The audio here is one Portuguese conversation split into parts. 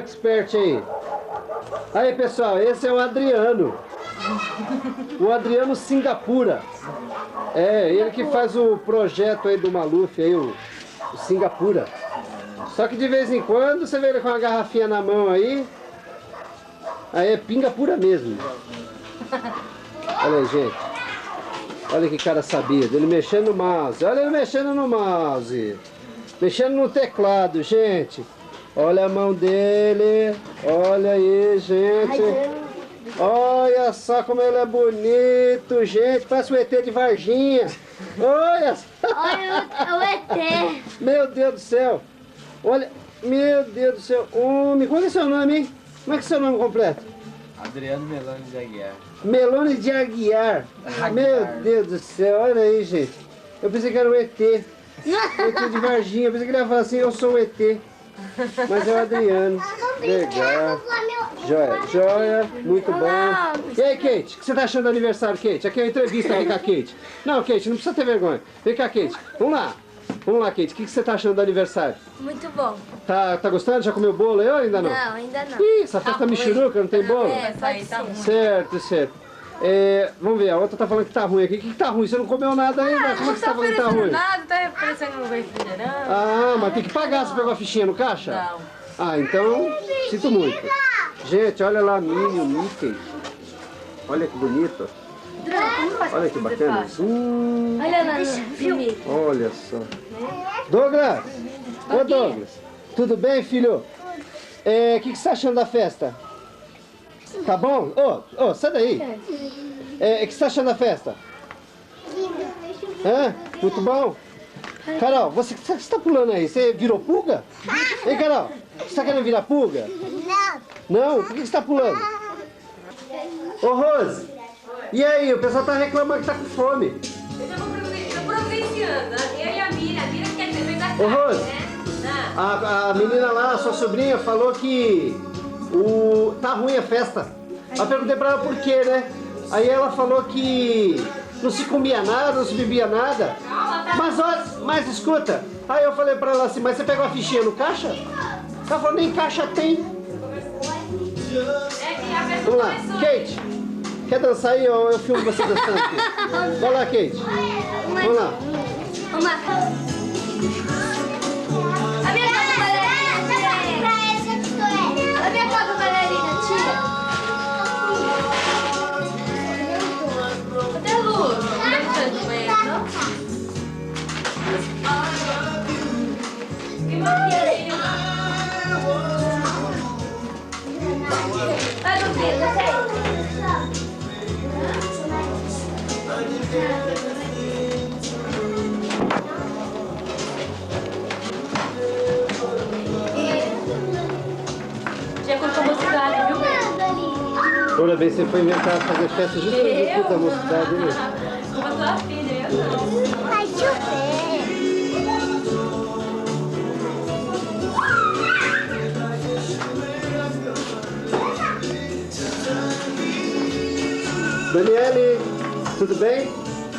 expert aí. Aí, pessoal, esse é o Adriano. O Adriano Singapura. É, ele que faz o projeto aí do Maluf, aí, o Singapura. Só que de vez em quando você vê ele com uma garrafinha na mão aí. Aí é pinga pura mesmo. Olha aí, gente. Olha que cara sabido. Ele mexendo no mouse. Olha ele mexendo no mouse. Mexendo no teclado, gente. Olha a mão dele. Olha aí, gente. Olha só como ele é bonito, gente. Parece o ET de Varginha. Olha só. Olha o ET. Meu Deus do céu. Olha. Meu Deus do céu. Homem, qual é o seu nome, hein? Como é que é o seu nome completo? Adriano Meloni de Aguiar. Meloni de Aguiar. Meu Deus do céu. Olha aí, gente. Eu pensei que era o ET. O ET de Varginha. Eu pensei que ele ia falar assim, eu sou o ET. Mas é o Adriano. Legal. Joia, joia. Muito bom. E aí, Kate? O que você tá achando do aniversário, Kate? Aqui é uma entrevista aí com a Kate. Não, Kate, não precisa ter vergonha. Vem cá, Kate. Vamos lá. Vamos lá, Kate. O que você tá achando do aniversário? Muito bom. Tá gostando? Já comeu bolo aí ou ainda não? Não, ainda não. Ih, essa festa michuruca, não tem bolo? É, pode ser. Certo, certo. É, vamos ver, a outra tá falando que tá ruim aqui. O que tá ruim? Você não comeu nada ainda? Como é que você tá falando que tá ruim? Nada, tá oferecendo um refrigerante. Ah, mas tem que pagar. Você pegou a fichinha no caixa? Não. Ah, então, sinto muito. Gente, olha lá a Minnie, o Mickey. Olha que bonito. Olha que bacana. Olha lá no filme. Olha só. Douglas! Ô Douglas, tudo bem, filho? O que você tá achando da festa? Tá bom? Ô, sai daí. O que você tá achando da festa? Hã? Muito bom? Carol, você tá pulando aí? Você virou pulga? Ei, Carol, você tá querendo virar pulga? Não. Não? Por que você tá pulando? Ô, Rose, e aí? O pessoal tá reclamando que tá com fome. Eu tô providenciando, né? Eu e a Mira quer dizer da Ô, Rose, né? a menina lá, a sua sobrinha, falou que tá ruim a festa. Eu perguntei pra ela por quê, né? Aí ela falou que não se comia nada, não se bebia nada. Mas olha, mas escuta. Aí eu falei pra ela assim, mas você pegou a fichinha no caixa? Ela falou, nem caixa tem. Vamos lá, Kate. Quer dançar aí ou eu filmo você dançando aqui? Vai lá, Kate. Vamos lá. Vamos lá. A minha foto bailarina, tira. A minha foto bailarina, tira. Cadê a luz? Não deve estar de banheiro, não? Que maquiagem. Vai no dedo, vai. Já colocou mocidade, viu? Toda vez que você foi inventar fazer festa justamente da mocidade, né? Como a tua filha, eu não. Vai chover. Daniele, tudo bem?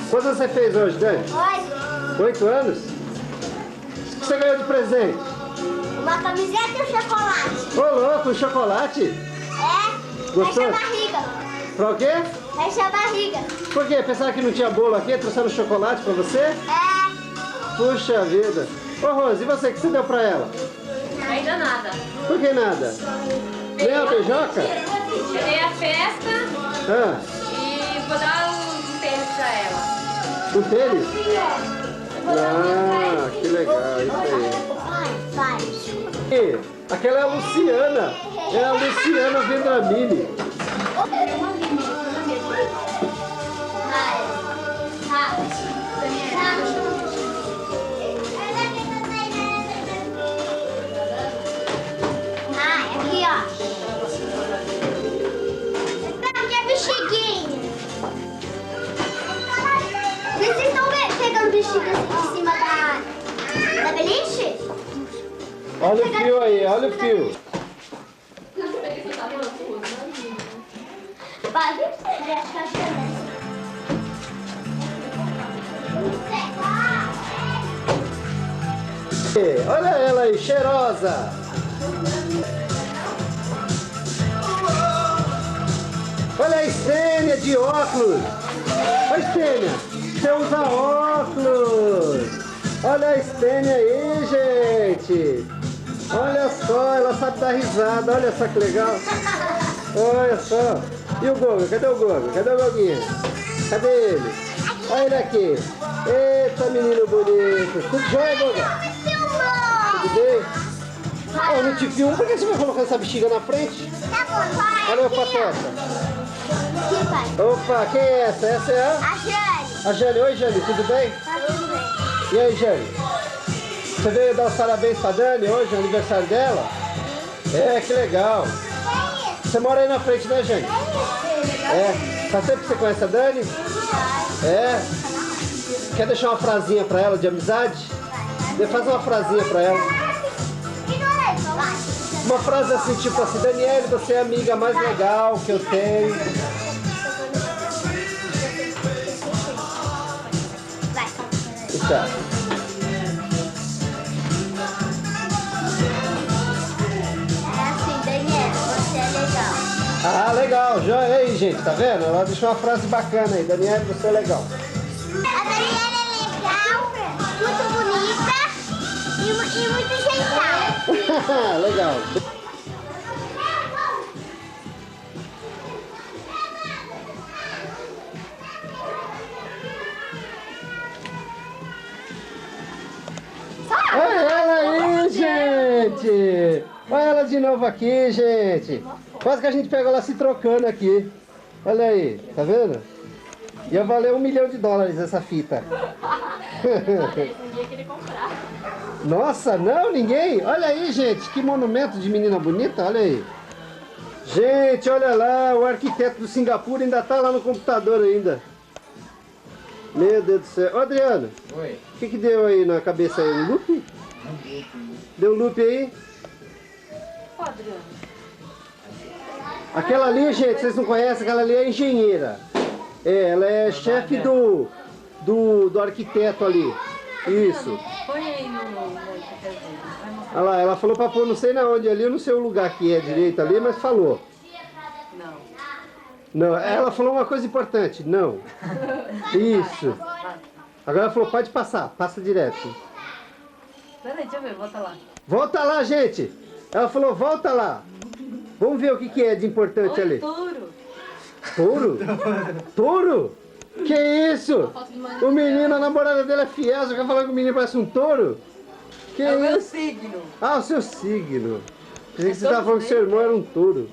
Quantos anos você fez hoje, Dani? 8 anos? O que você ganhou de presente? Uma camiseta e um chocolate. Ô, louco, um chocolate? É? Gostou? Fecha a barriga. Pra o quê? Fecha a barriga. Por quê? Pensava que não tinha bolo aqui? Trouxeram chocolate pra você? É. Puxa vida. Ô, Rose, e você? O que você deu pra ela? Ainda nada. Por que nada? Nem uma beijoca? Tirei a festa Ah, e vou dar um tênis pra ela. um tênis? Ah, que legal, isso aí. Vai. E aquela é a Luciana. É a Luciana Vendramini. Aqui, ó. Aqui é bexiguinha. Vocês estão pegando bexiga assim em cima da beliche? Olha o fio aí, olha o fio. Vai, Olha ela aí, cheirosa. de óculos. Oi, Stênia, você usa óculos. Olha a Stênia aí, gente. Olha só, ela sabe dar risada. Olha só que legal. Olha só. E o Gogo? Cadê o Gogo? Cadê o Goguinho? Cadê ele? Olha ele aqui. Eita, menino bonito. Tudo jóia, Gogo? Tudo bem? Oh, não te filmo. Por que você vai colocar essa bexiga na frente? Tá bom, vai. Olha o Pateta. Aqui, pai. Opa, quem é essa? Essa é A Jane. a Jane. Oi, Jane, tudo bem? Tá tudo bem. E aí, Jane? Você veio dar os parabéns pra Dani hoje, é o aniversário dela? É, que legal. Você mora aí na frente, né, Jane? É. Faz tempo que você conhece a Dani? É. Quer deixar uma frasinha pra ela de amizade? Faz uma frasinha pra ela. Uma frase assim, tipo assim, Daniele, você é a amiga mais legal que eu tenho. Vai. Tá. É assim, Daniela, você é legal. Ah, legal. Joia aí, gente, tá vendo? Ela deixou uma frase bacana aí. Daniele, você é legal. A Daniela é legal, muito bonita e muito gentil. Legal. Olha ela aí, gente! Olha ela de novo aqui, gente! Quase que a gente pegou ela se trocando aqui. Olha aí, tá vendo? Ia valer $1 milhão essa fita. Ninguém queria comprar. Nossa, não, ninguém? Olha aí, gente, que monumento de menina bonita, olha aí. Gente, olha lá, o arquiteto do Singapura ainda tá lá no computador ainda. Meu Deus do céu. Ô, Adriano, Oi. o que deu aí na cabeça aí? Um loop? Deu loop aí? Ó, Adriano. Aquela ali, gente, vocês não conhecem, aquela ali é engenheira. É, ela é chefe do arquiteto ali. Isso. Põe aí no Olha lá, ela falou pra pôr não sei na onde ali, eu não sei o lugar que é direito ali, mas falou. Não. Não, ela falou uma coisa importante, não. Isso. Agora ela falou, pode passar, passa direto. Peraí, deixa eu ver, volta lá. Volta lá, gente. Ela falou, volta lá. Vamos ver o que é de importante Oi, ali. touro. Touro? Touro? Que isso? O menino, a namorada dele é fiel, você quer falar que o menino parece um touro? Que É o meu isso? signo. Ah, o seu signo. Pensei que você estava falando que seu irmão era um touro.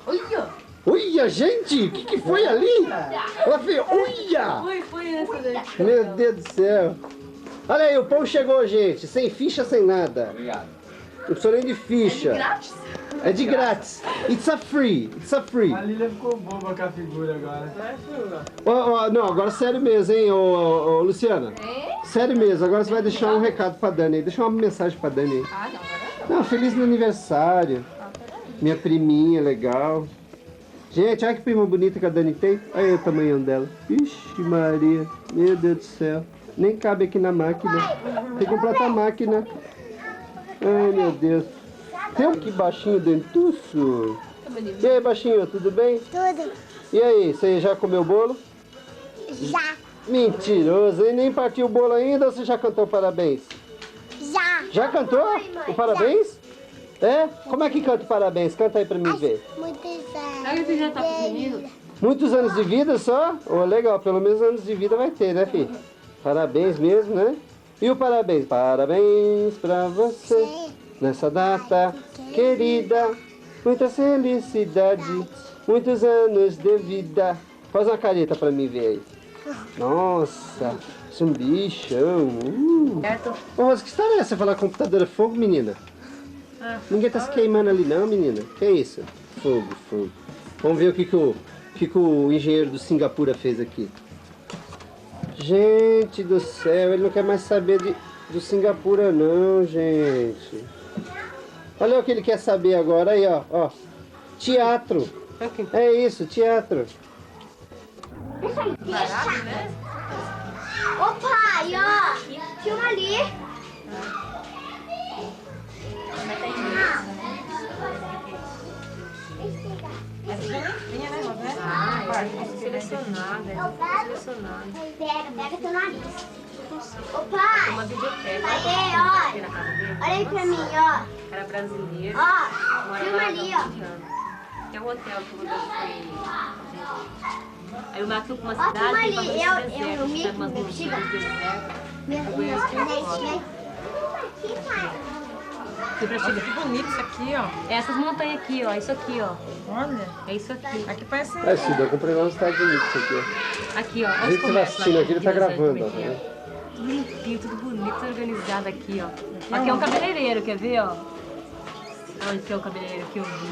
Olha. Olha, gente, o que foi ali? Ela fez, olha! Foi essa daí. Meu Deus do céu. Olha aí, o pão chegou, gente. Sem ficha, sem nada. Obrigado. Não precisa nem de ficha. Grátis? É de grátis. It's a free. It's a free. A Lilia ficou boba com a figura agora. Não, agora sério mesmo, hein, ô, Luciana? Sério mesmo, agora você vai deixar um recado pra Dani aí. Deixa uma mensagem pra Dani aí. Ah, não, agora não. Não, feliz no aniversário. Minha priminha, legal. Gente, olha que prima bonita que a Dani tem. Olha o tamanhão dela. Ixi, Maria. Meu Deus do céu. Nem cabe aqui na máquina. Tem que comprar outra máquina. Ai, meu Deus. Tem um que baixinho dentuço. E aí, baixinho, tudo bem? Tudo. E aí, você já comeu o bolo? Já. Mentiroso, e nem partiu o bolo ainda ou você já cantou parabéns? Já. Já cantou o parabéns? É? Como é que canta o parabéns? Canta aí pra mim ver. Muitos anos. Aí você já tá pequenino? Muitos anos de vida só? Oh, legal, pelo menos anos de vida vai ter, né, filho? Parabéns mesmo, né? E o parabéns? Parabéns pra você nessa data querida. Muita felicidade, muitos anos de vida. Faz uma careta pra mim ver aí. Nossa, isso é um bichão. Certo? Ô, Rosa, que história é essa? Falar computador é fogo, menina? Ninguém tá se queimando ali não, menina. Que é isso? Fogo, fogo. Vamos ver o que o engenheiro do Singapura fez aqui. Gente do céu, ele não quer mais saber do Singapura não, gente. Olha o que ele quer saber agora, aí ó. Teatro. É isso, teatro. Barato, né? Ô pai, ó. Filma ali. Mas tem isso, né? Vinha, né, Rosa? Impressionada, Eu pego. impressionada. Pega teu nariz. Ô pai, Uma videoteca. cadê? Na casa dele. Olha aí pra mim, ó. Era brasileiro. Ó, Mora filma lá ali, há ó. 20 anos. Que é um hotel que o Rodolfo foi. Aí o Mato com uma Ó, filma cidade ali. e Eu umas minha montanhas bexiga. do deserto. Minha Eu conheço filha. aqui fora. Aqui, pai. Fui pra Chile. Que bonito isso aqui, ó. Essas montanhas aqui, ó. Isso aqui, ó. Olha. É isso aqui. Aqui parece... É, Cida, eu comprei lá nos Estados Unidos isso aqui, ó. Aqui, ó. A gente que tá assistindo aqui, ele tá gravando, ó. Né? Tudo limpinho, tudo bonito, tudo organizado aqui, ó. Aqui é um cabeleireiro, quer ver, ó? Onde que é o cabeleireiro que eu vi?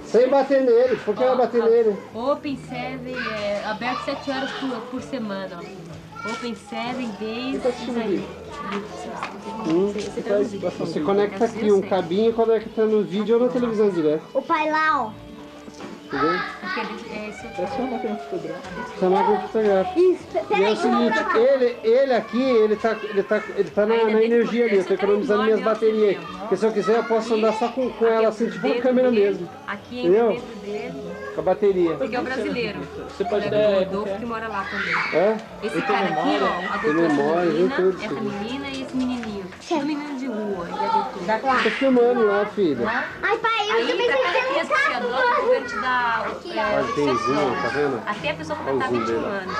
Sem bater nele, por que vai bater nele? Open 7, aberto 7 horas por semana, ó. Open 7 days. Tá assistindo o vídeo? Você traduzir. Você conecta aqui um cabinho e conecta no vídeo ou na televisão direto. O pai lá, ó. Entendeu? É isso aqui. Essa é uma máquina fotográfica. Isso, E é peraí, o seguinte, ele aqui, ele tá na energia ali, eu tô economizando minhas baterias aqui. Porque se eu quiser eu posso andar só com ela assim, tipo uma câmera mesmo. Aqui Entendeu? dentro dele, Com a bateria. porque é o brasileiro. Você pode É dar. o Rodolfo que mora lá também. É? Esse cara aqui, ó, adotou Tem essa memória, menina, tem tudo, essa filho. menina e esse menininho. Tudo menino de rua, ele adotou. Tô filmando lá, filha. Ai, pai, eu Aí, também pra sei cada que criança que você adota, o governo te dá Olha, tem zoom, tá vendo? até a pessoa Olha o completar zoom 21 dele. anos.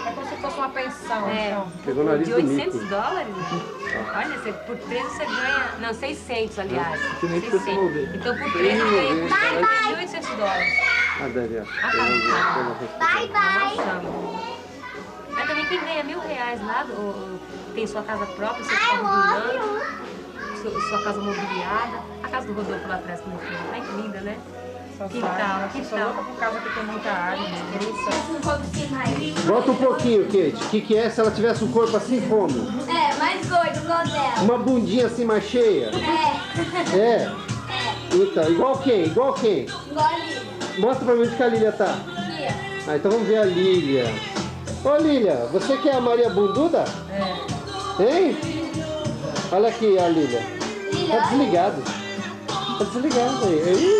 É como se fosse uma pensão, É. então. Pegou o nariz De bonito. $800? Olha, você, por 13 você ganha... Não, 600, aliás. Você nem precisa se mover. Então, por 13 você ganha $1.800. Ah, deve, ó. Bye, bye. Mas também quem ganha R$1.000 lá, ou tem sua casa própria, seu I carro do love ano, you. sua casa mobiliada. A casa do Rodolfo lá atrás, que não fica. Ai, que linda, né? Só Quintal, sai. Sou quintal. louca por causa que tem muita área. Volta um pouquinho, Kate. O que é se ela tivesse um corpo assim como? É, mais gordo, igual dela. Uma bundinha assim mais cheia? É, É. Então, igual quem? Igual quem? igual ali. Mostra pra mim onde que a Lília tá. Aqui, Ah, então vamos ver a Lília. Ô Lília, você que é a Maria Bunduda? É. Hein? Olha aqui a Lília. Tá desligado. Tá desligado aí.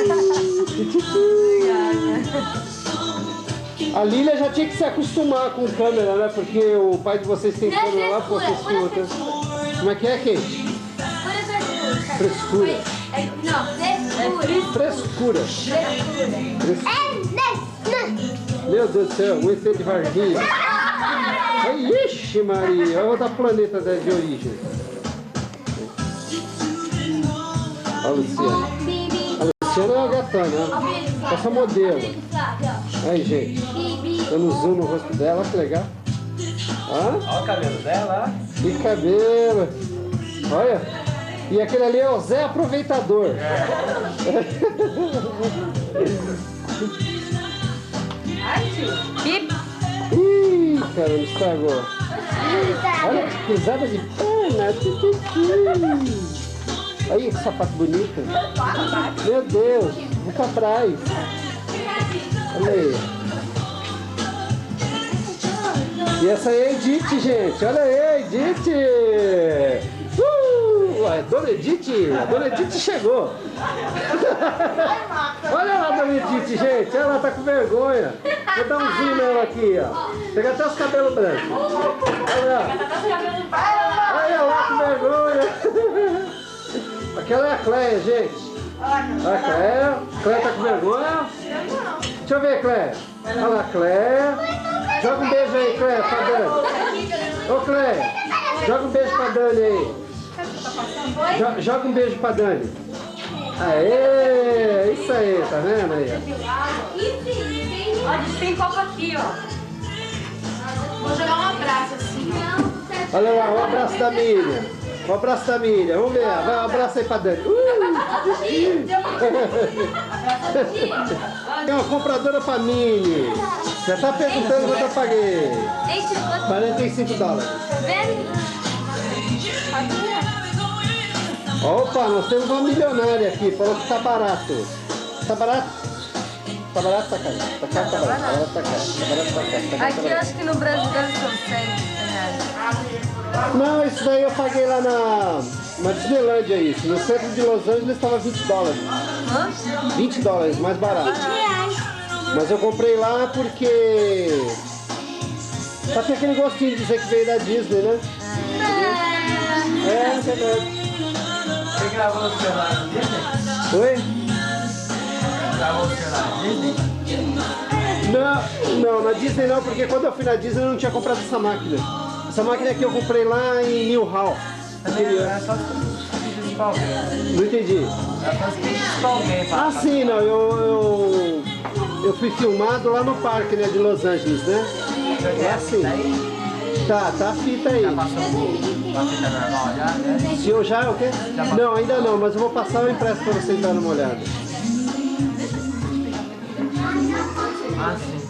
A Lília já tinha que se acostumar com câmera, né? Porque o pai de vocês tem câmera lá, pô, vocês filmam. Como é que é, Kate? Frescura. Não, Frescura. frescura. Meu Deus do céu, aguentei devagarzinho. Ai, ixi, Maria, olha outra planeta de origem. Olha a Luciana. A Luciana é uma gatona, né? Essa modelo. Aí, gente, dando zoom no rosto dela, olha que legal. Hã? Olha o cabelo dela, Que cabelo. Olha. E aquele ali é o Zé Aproveitador. Bip! Ih, caramba, estragou. Olha que cruzada de perna. Aí, que sapato bonito. Meu Deus, vou pra trás. Olha aí. E essa aí é a Edith, gente. Olha aí, Edith. A Dona Edith, a Dona Edith chegou. Olha lá a Dona Edith, gente. Ela tá com vergonha. Vou dar um zoom nela aqui, ó. Pega até os cabelos brancos. Olha. Olha lá que vergonha. Aquela é a Cléia, gente. Olha a Cléia. Cléia tá com vergonha. Deixa eu ver, Cléia. Olha lá, Cléia. Joga um beijo aí, Cléia, pra Dani. Ô, Cléia, joga um beijo pra Dani aí. Joga um beijo pra Dani. Aê, isso aí, tá vendo aí? Ó, a gente tem copo aqui, ó. Vou jogar um abraço assim. Olha lá, um abraço da Miriam. Um abraço da Miriam, vamos ver. Vai, um abraço aí pra Dani. Tem uma compradora pra Mini. Já tá perguntando quanto eu paguei. $45. Opa, nós temos uma milionária aqui, falou que tá barato. Tá barato? Tá barato, tá caro? Tá caro, tá barato? Tá barato, tá caro. Tá barato, tá caro. Tá caro, Aqui tá eu acho que no Brasil deve ser uns R$100. barato. Não, isso daí eu paguei lá na Disneylândia, isso. No centro de Los Angeles estava $20. Hã? $20, mais barato. Mas eu comprei lá porque... Só tem aquele gostinho de dizer que veio da Disney, né? É verdade. Você gravou o celular na Disney? Oi? Gravou o celular na Disney? Não, na Disney não, porque quando eu fui na Disney eu não tinha comprado essa máquina. Essa máquina aqui eu comprei lá em Newhall. É só os vídeos de alguém. Não entendi. É só os vídeos de alguém. Ah, sim, não, eu fui filmado lá no parque, né, de Los Angeles, né? É assim. Tá a fita aí. Já passou uma fita normal já, né? Se eu já, o quê? Não, ainda não, mas eu vou passar o impresso pra vocês darem uma olhada. Ah, sim.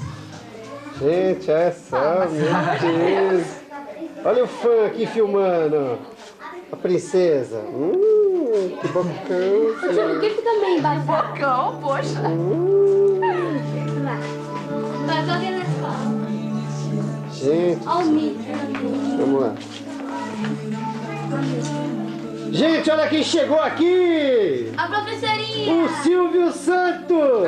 Gente, olha só, meu Deus. Olha o fã aqui filmando. A princesa. Que bocão. Por que fica meio embaixo? Bocão, poxa. Vai, tô aqui na escola. Gente, Olha o milho. vamos lá. Gente, olha quem chegou aqui! A professorinha. O Silvio Santos!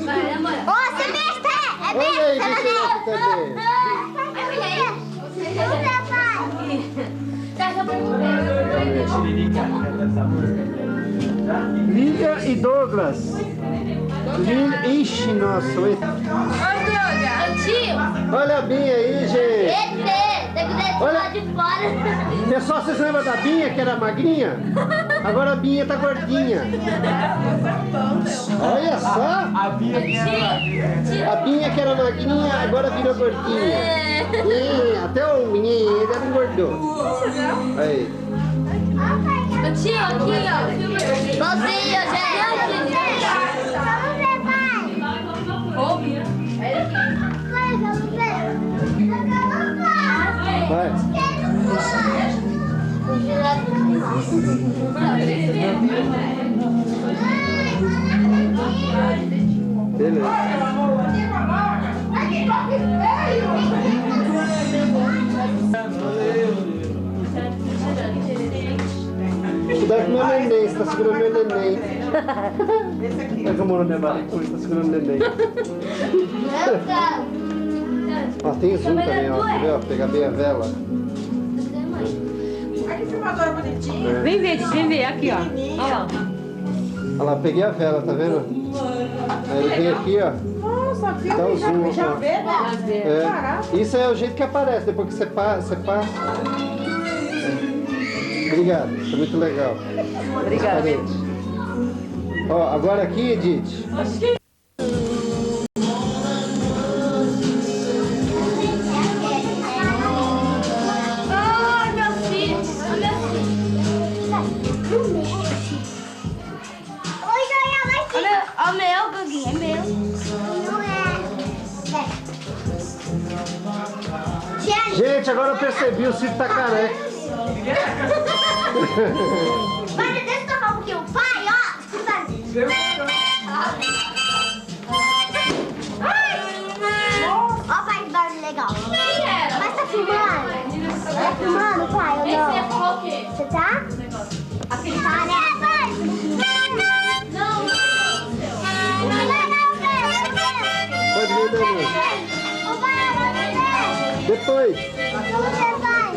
Vai, namora. Ô, semestre! É Olha aí, deixa eu aqui também. Lilia e Douglas. Ixi, nossa. Oi. Tio! Olha a Binha aí, gente. Tem que deixar Olha. de fora. Pessoal, vocês lembram da Binha, que era magrinha? Agora a Binha tá gordinha. Olha só. A Bia que era A Binha, que era magrinha, agora virou gordinha. Até o menino engordou. Aí. Tio, aqui, ó. Bonzinho, gente. Vai. Beleza. Cuidado com meu neném, você tá segurando meu neném. Olha como o neném vai, você tá segurando o neném. Ó, tem zoom também, ó. Quer ver, ó? Pegar bem a vela. Olha que filmadora bonitinha. Vem ver, aqui, ó. Olha lá. Olha lá, peguei a vela, tá vendo? Aí ele vem aqui, ó. Nossa, Dá o filme zoom, já ó. vê, né? É. Caraca. Isso é o jeito que aparece, depois que você passa. Obrigado, isso é muito legal. Obrigada. Transparente. Ó, agora aqui, Edith. Ai, meu filho. Olha o meu, Guguinho, é meu. Não é. Gente, agora eu percebi, o Cid tá careca. Mas deixa eu tocar um pouquinho. Pai, ó. Ó, pai, que barulho legal. Mas tá filmando? Tá filmando, pai, ou não? Você tá? Aquele tá, né? Não. Pode vir, Dani. Ô, pai, eu vou Depois. você, pai.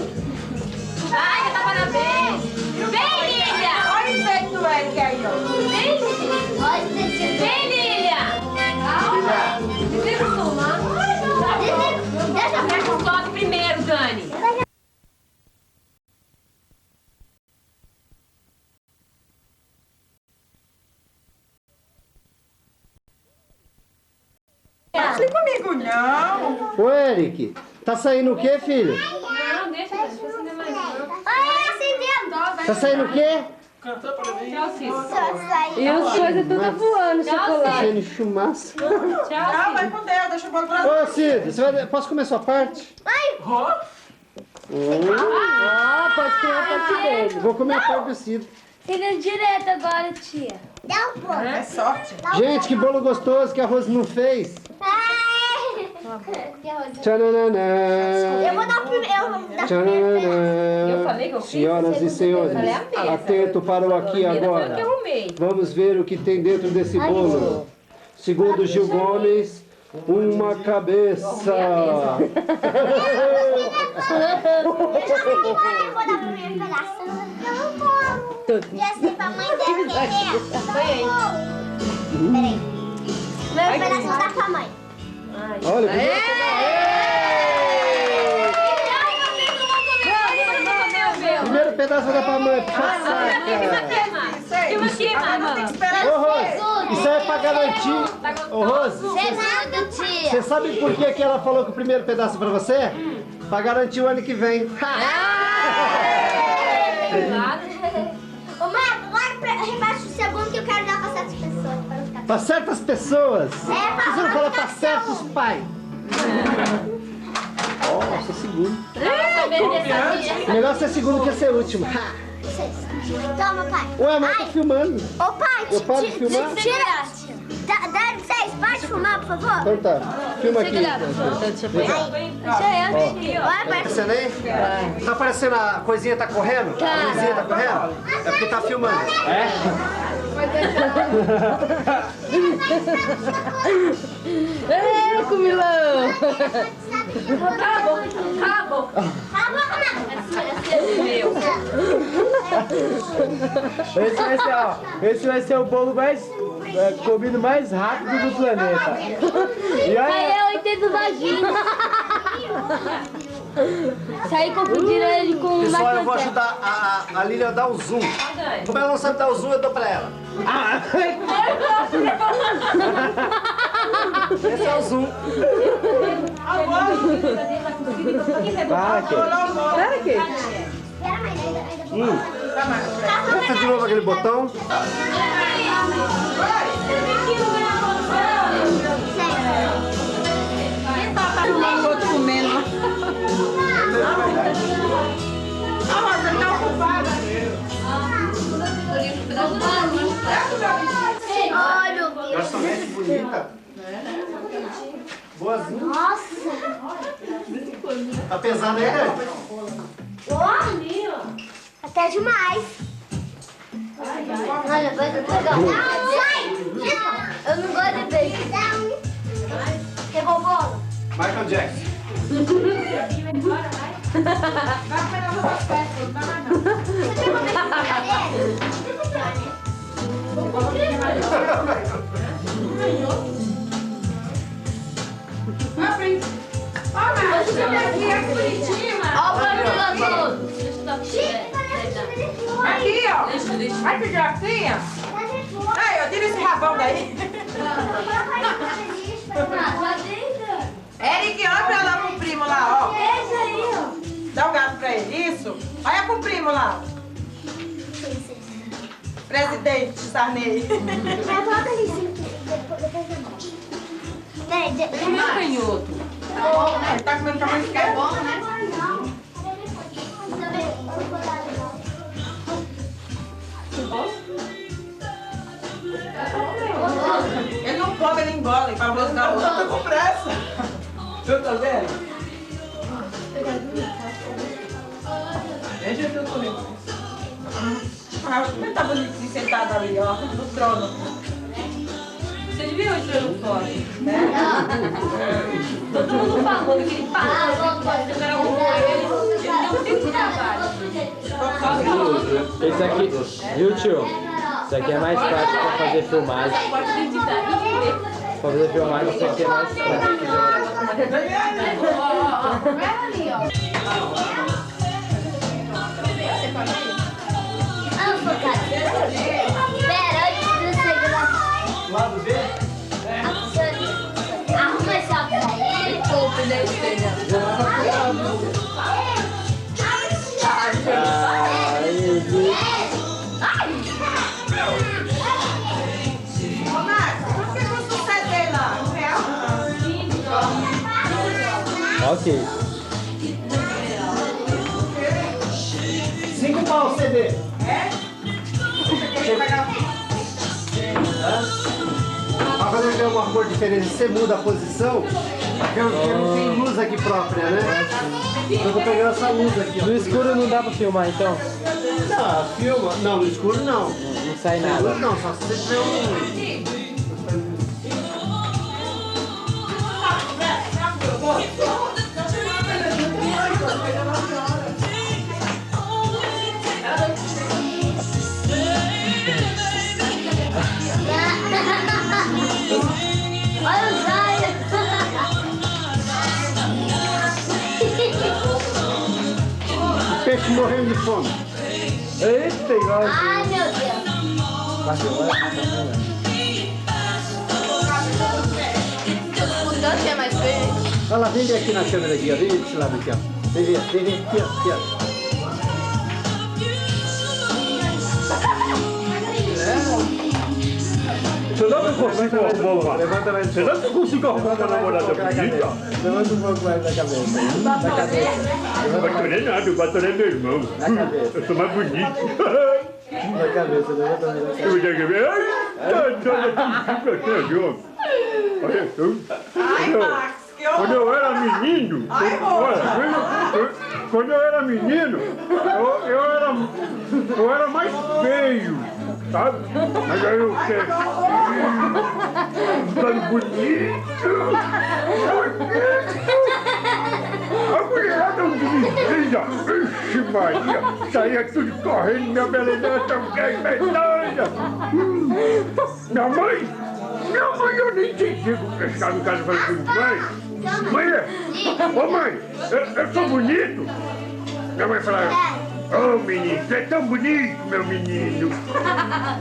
Vai, que tá parabéns. Vem, Lília. Olha o espelho do Eric aí, ó. Vem, Lília. Desliga o som lá. Deixa eu Aperta o stop primeiro, Dani. Não comigo, não. Ô, Eric, tá saindo o quê, filho? Não, deixa acender mais. Ai, acendendo. Tá saindo o quê? Tchau, Cid. Só E as coisas tudo voando, Tá chocolate. saindo chumaço. Não, vai com Deus, deixa eu botar. Ô, Cid, posso comer sua parte? Ah, pode comer a parte dele. Vou comer a parte do Cid. Acendendo direto agora, tia. Dá um pouco. É sorte. Gente, que bolo gostoso que a Rose não fez. Ai. Tchananã. Eu vou dar o primeiro. Tchananã. falei que eu fiz? Senhoras e senhores, Falei a mesma. atento para o aqui e Foi eu que agora. arrumei. Vamos ver o que tem dentro desse bolo. Segundo Gil Gomes, uma cabeça. Eu já vou dar o primeiro pedaço. Eu não como. Já sei pra mãe dela querer. Peraí. Meu pedaço eu vou dar pra mãe. Olha, primeiro pedaço vai dar pra mãe. Ô, Rose, isso aí é pra garantir. Ô, Rose, você sabe por que ela falou que o primeiro pedaço é pra você? Pra garantir o ano que vem. Ô, Marco, agora rebaixa o segundo que eu quero dar pra certas pessoas. Para não ficar... Pra certas pessoas. É, pra Você não fala pra ficar certos pais. Nossa, segundo. O negócio é segundo que é ser último. Toma, pai. Ué, mas eu tô filmando. Ô, pai, Eu paro de filmar? tira. Dá licença, para de filmar, por favor. Então tá, filma aqui. Olha, pai. Aparecendo aí? Tá aparecendo a coisinha, tá correndo? A luzinha tá correndo? É porque tá filmando. É? Ei, comilão! Cala a boca, Esse vai ser o bolo mais comido mais rápido do planeta. E olha, Aí eu entendo vagina. Isso aí confundiram ele com Pessoal, eu vou maçã. ajudar a Lilian a dar o zoom. Como ela não sabe dar o zoom, eu dou pra ela. Esse é o zoom. Espera aqui. Aperta de novo aquele botão. Outro comendo. A Rosa não ocupada. Olha o Garçonete bonita. Boazinha. Nossa. Tá pesado aí, né? Até demais. Olha, vai ser legal. Sai! Eu não gosto de beijo. Pegou o bolo? Michael Jackson. Você pegou beijo na Aqui, ó. Vai que gracinha. Ai, eu tiro esse rabão daí. Eric, olha pra lá pro primo lá, ó. Dá um gato pra ele, isso. Olha pro primo lá. Presidente Sarney. Volta ali, sim. Peraí, Canhoto. Ele tá comendo tamanho de quer bom, né? Ele não come, ele engole. Pra buscar outro. Eu tô com pressa. Você tá vendo? Deixa eu comigo. Ah, como tá bonitinho sentado ali, ó, no trono. Vocês viram ele tirando foto? Todo mundo falando que ele parou, que era um ele deu um tempo de trabalho. Esse aqui, viu, tio? Isso aqui é mais prático pra fazer filmagem. Pra fazer filmagem, isso aqui é mais prático. Pera, antes de você gravar. Lado B? Arruma esse óculos aí. Ô, Marcos, por que você cedeu lá? R$1? Ok. 5 pau CD. Pra fazer o alguma cor diferente, você muda a posição, porque não tem luz aqui própria, né? Então eu tô pegando essa luz aqui, ó. No escuro não dá pra filmar, então? Não, filma. Não, no escuro não. Não sai nada. Não, só se você tiver um... Olha o Zaya. O peixe morrendo de fome. Eita, igual assim. Ai, meu Deus. O tanto que é mais feio. Olha lá, vem ver aqui na câmera aqui, ó. Vem ver desse lado aqui, ó. Vem ver aqui, ó. Aqui, ó. Será que eu consigo arrumar uma? Levanta mais um Será que eu consigo arrumar uma namorada bonita? Levanta um pouco mais da cabeça. Da cabeça. Não batorei nada, o batorei é meu irmão. Na cabeça. Eu sou mais bonito. Da cabeça, levanta mais da cabeça. Eu já quebrei. Olha só. Ai, Max, que horror. Quando eu era menino, quando eu era menino, eu era mais feio, sabe? Mas aí eu ficando bonito. A mulherada me via, vixe Maria, saía tudo correndo, minha beleza também, medalha. Minha mãe, eu nem entendi como eu chegava em casa e falei assim, mãe, ô mãe, eu sou bonito? Minha mãe falava, ô menino, você é tão bonito, meu menino,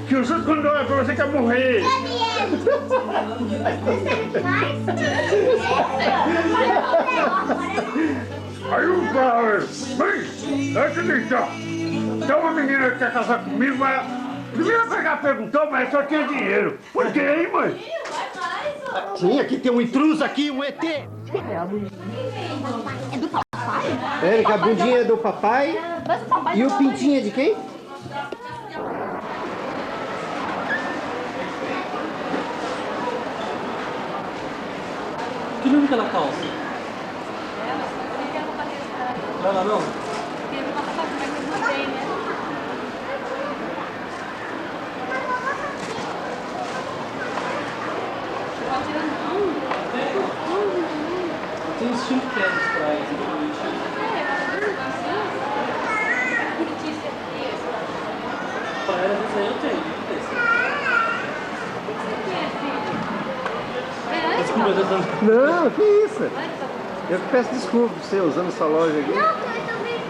que os outros quando olham pra você quer morrer. Aí eu falava, mãe, deixa eu deixar. Então uma menina que quer casar comigo, mas primeiro pegar perguntou, mas só tinha dinheiro. Por quê, hein, mãe? Sim, aqui tem um intruso aqui, um ET. É do papai? É, que a bundinha é do papai. Mas o papai E não o vai- pintinho é de quem? Que número que ela calça? Não, não, não. Tem estilo tênis pra ele. Pra ela, isso aí eu tenho. Desculpa, eu tô dando. Não, que isso? Eu que peço desculpa por você usando essa loja aqui. Não, eu também.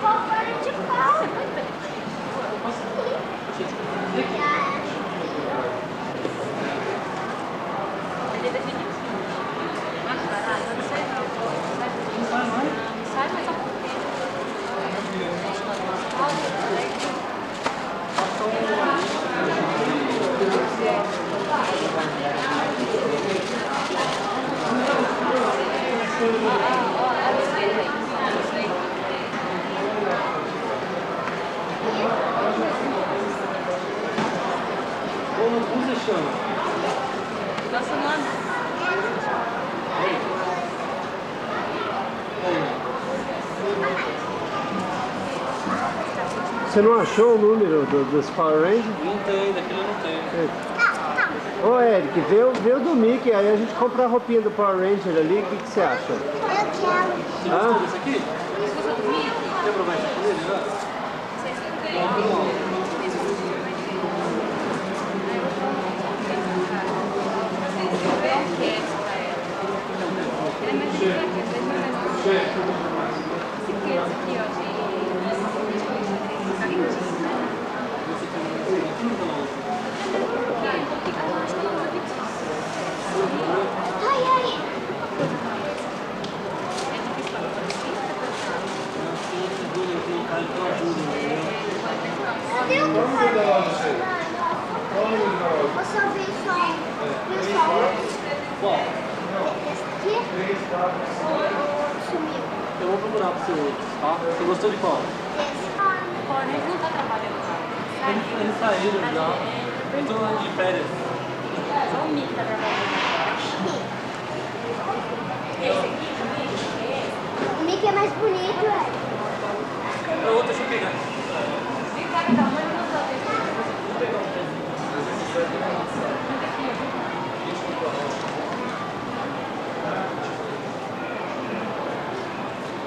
Qual foi de pau? Como você chama? Nosso nome? Você não achou o número dos Power Rangers? Não tem, daquilo eu não tenho. Ô Eric, vê o do Mickey, aí a gente compra a roupinha do Power Ranger ali, o que você acha? Eu quero. Você gostou desse aqui? Quer provar esse aqui dele, né? Ai, ai. Cadê o eu só vi só Qual? esse aqui. Sumiu. Eu vou procurar pro seu outro, tá? Você gostou de qual? Esse. Pô, a gente não tá trabalhando lá. Eles saíram já. Eles estão lá de férias. Só o Mickey tá gravando. O Mickey é mais bonito, velho. É outra, deixa eu pegar. Vem cá, então, mas não tô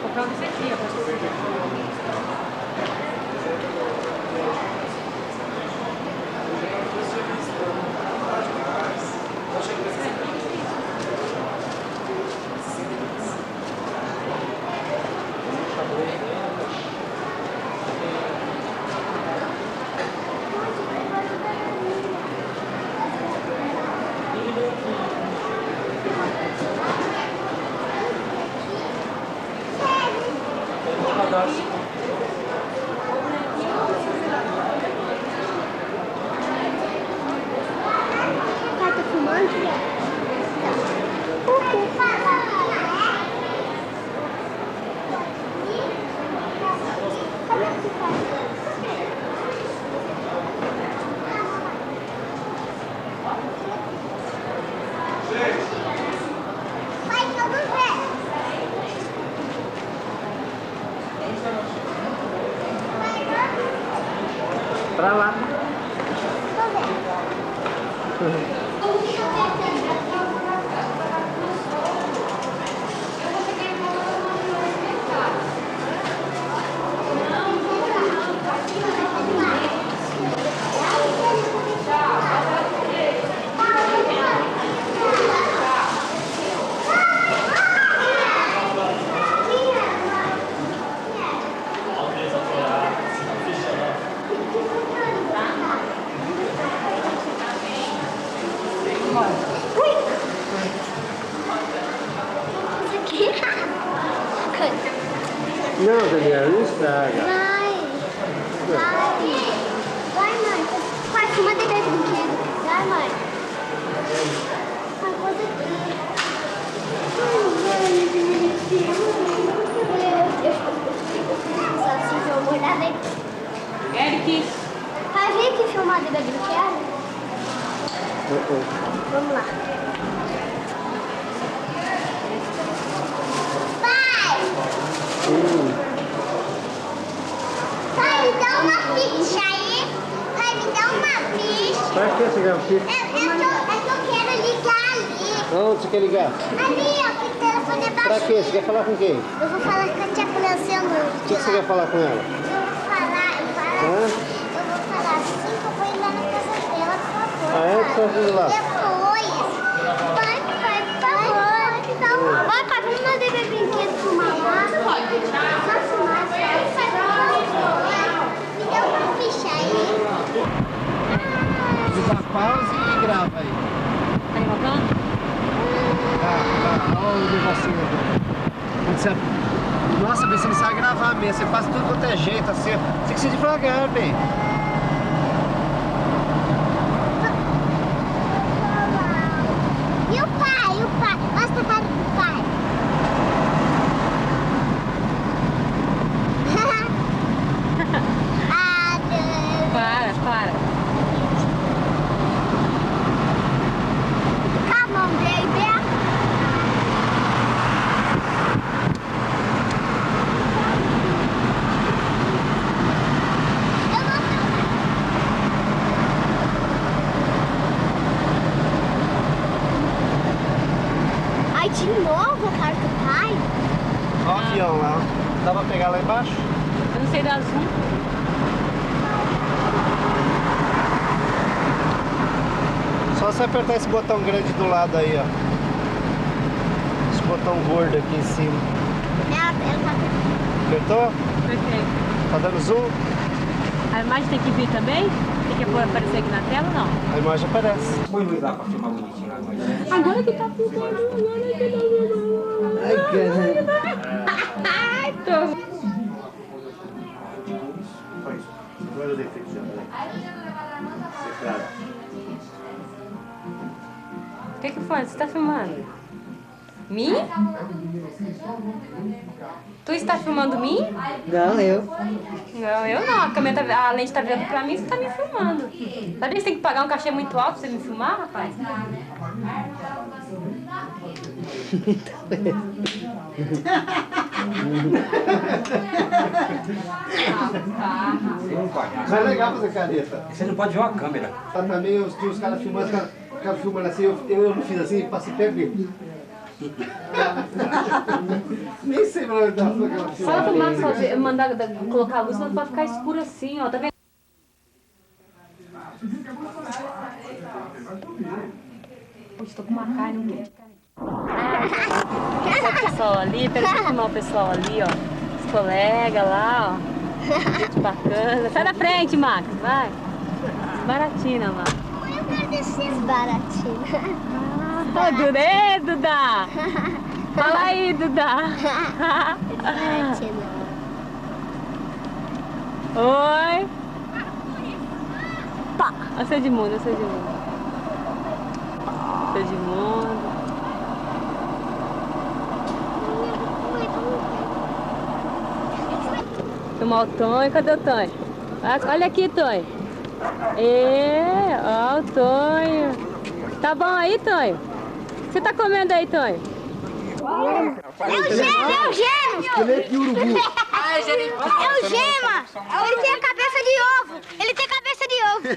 vou comprar um desse aqui, ó, pra você. Pai, tá filmando, velho? Pai, vamos ver. Pra lá. Não, Daniela, não estraga. Vai, mãe. Pai, filma de brinquedo. Vai, mãe. Uma coisa aqui. Salsicha, eu vou olhar daí. Eric! Pai, vem aqui filmar de brinquedo. Vamos lá. Pai, me dá uma ficha aí. Pai, me dá uma ficha. Pra que você quer um chip? É que eu quero ligar ali. Onde você quer ligar? Ali, ó, que o telefone é Pra baixo. quê? Você quer falar com quem? Eu vou falar com a tia Cleanciano. O que você quer falar com ela? Eu vou falar assim que eu vou ir lá na casa dela, por favor. Ah, é? O que você vai fazer lá? Depois. Pai, por favor. Pai, vamos lá beber brinquedo pro mamãe. Pode. Só filmar, pai. Me dá uma ficha aí. Dá pausa e grava aí. Tá gravando? Tá. Olha o negocinho aqui. Nossa, bem, você não sabe gravar mesmo. Você faz tudo quanto é jeito assim. Tem que ser devagar, bem. E o pai? Mostra para o pai. Para. Come on, baby. Ai, de novo a cara do pai? Olha o avião lá. Dá pra pegar lá embaixo? Eu não sei das ruas. Só você apertar esse botão grande do lado aí, ó. Esse botão gordo aqui em cima. Ela tá... Apertou? Perfeito. Tá dando zoom? A imagem tem que vir também? Tem que aparecer aqui na tela ou não? A imagem aparece. Põe luz lá pra filmar bonitinho agora. Agora que tá filmando, Ai, caramba. Ai, tô. Agora eu deixei de O que foi? Você tá filmando? Mim? Tu está filmando mim? Não, eu. Não, eu não. A câmera a lente tá virando pra mim, você tá me filmando. Sabe que você tem que pagar um cachê muito alto pra você me filmar, rapaz? Mas é legal fazer careta. Você não pode ver uma câmera. Tá também os caras filmando, os caras filmando assim, eu não fiz assim, passei perto dele. Nem sei pra onde tava aquela Fala pro Marcos mandar colocar a luz, mas pode ficar escuro assim, ó. Tá vendo? Puxa, tô com uma carne, um quilo de carne. O pessoal ali, pega pra filmar o pessoal ali, ó. Os colegas lá, ó. Gente bacana. Sai da frente, Max, vai. Baratina, Max. Eu quero descer baratinho. Ô, Duda, Duda! Fala aí, Duda! Oi! Pá! Eu sou de mundo, eu sou de mundo. Sou de mundo. Tomar o Tonho, cadê o Tonho? Olha aqui, Tonho. Ó o Tonho. Tá bom aí, Tonho? O que você tá comendo aí, Tonho? É o gema, é o gema! Esqueleto de urubu. É o gema! Ele tem a cabeça de ovo! Ele tem cabeça de ovo!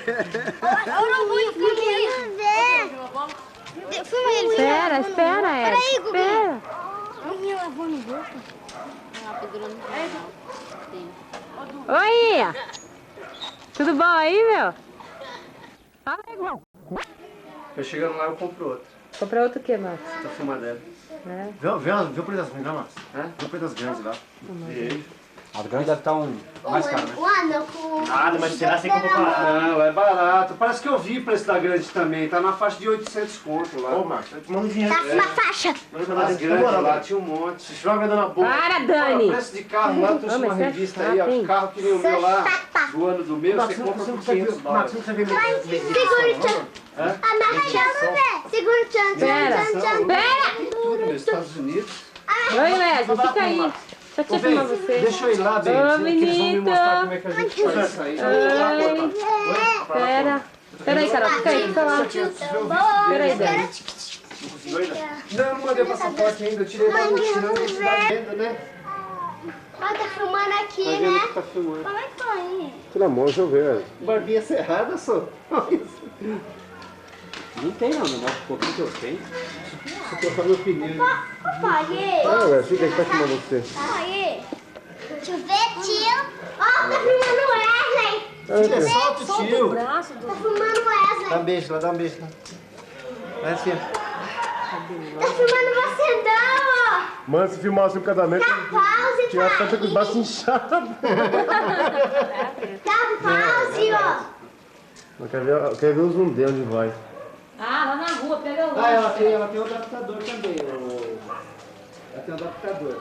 É o urubu e o filme. Filma ele. Espera, espera, Ed. Peraí, Gugu. Espera. Minha lavou no boca. Oi! Tudo bom aí, meu? Fala aí, irmão. Eu chegando lá, eu compro outro. Comprou outro o que, Max? Tá filmando ela. É. Vê o preço das grandes, Max? Vê o preço das grandes lá. As grandes devem estar mais caras, né? Nada, mas será que você compra barato? Não, é barato. Parece que eu vi o preço da grande também. Tá na faixa de 800 conto lá. Ô, Max, eu te mando dinheiro. Tá na faixa. As grandes lá, tinha um monte. Se estiver vendendo na boca. Para, Dani! O preço de carro lá, trouxe uma revista aí, ó. Carro que nem o meu lá, do ano do meu, você compra por 500 dólares. Max, você vê Segura o tchan. Segura o tchan. Espera! Espera! Tem tudo nos Estados Unidos. Oi, Wesley, fica aí. Deixa eu filmar você. Deixa eu ir lá, bem. Ô, Que eles vão me bonito. mostrar como é que a gente faz isso aí. Espera. Espera aí, Carol, fica aí, fica lá. Espera aí, Dani. Não, não mandei o passaporte ainda. Eu tirei lá no tirando e tá vendo, né? Tá filmando aqui, Tá vendo né? que tá filmando. Como é que foi? Pelo amor, deixa eu ver. Barbinha cerrada, só. Não tem não, meu. O pouquinho que eu tenho. Vou trocar meu pneu. Papai, Ué, fica aí que tá filmando você. papai. Deixa eu ver, tio. Ó, tá filmando o Wesley. Solta o tio. Tá filmando o Wesley. Dá um beijo lá, dá um beijo lá. Vai assim, ó. Tá filmando você não, ó. Mano, se filmasse o casamento, Dá pause, tinha pai. tanta com os braços inchados. Dá pause, ó. Eu quero ver o zoom dele onde vai. Ah, lá na rua, pega o Ah, ela tem um adaptador também. Ela tem um adaptador.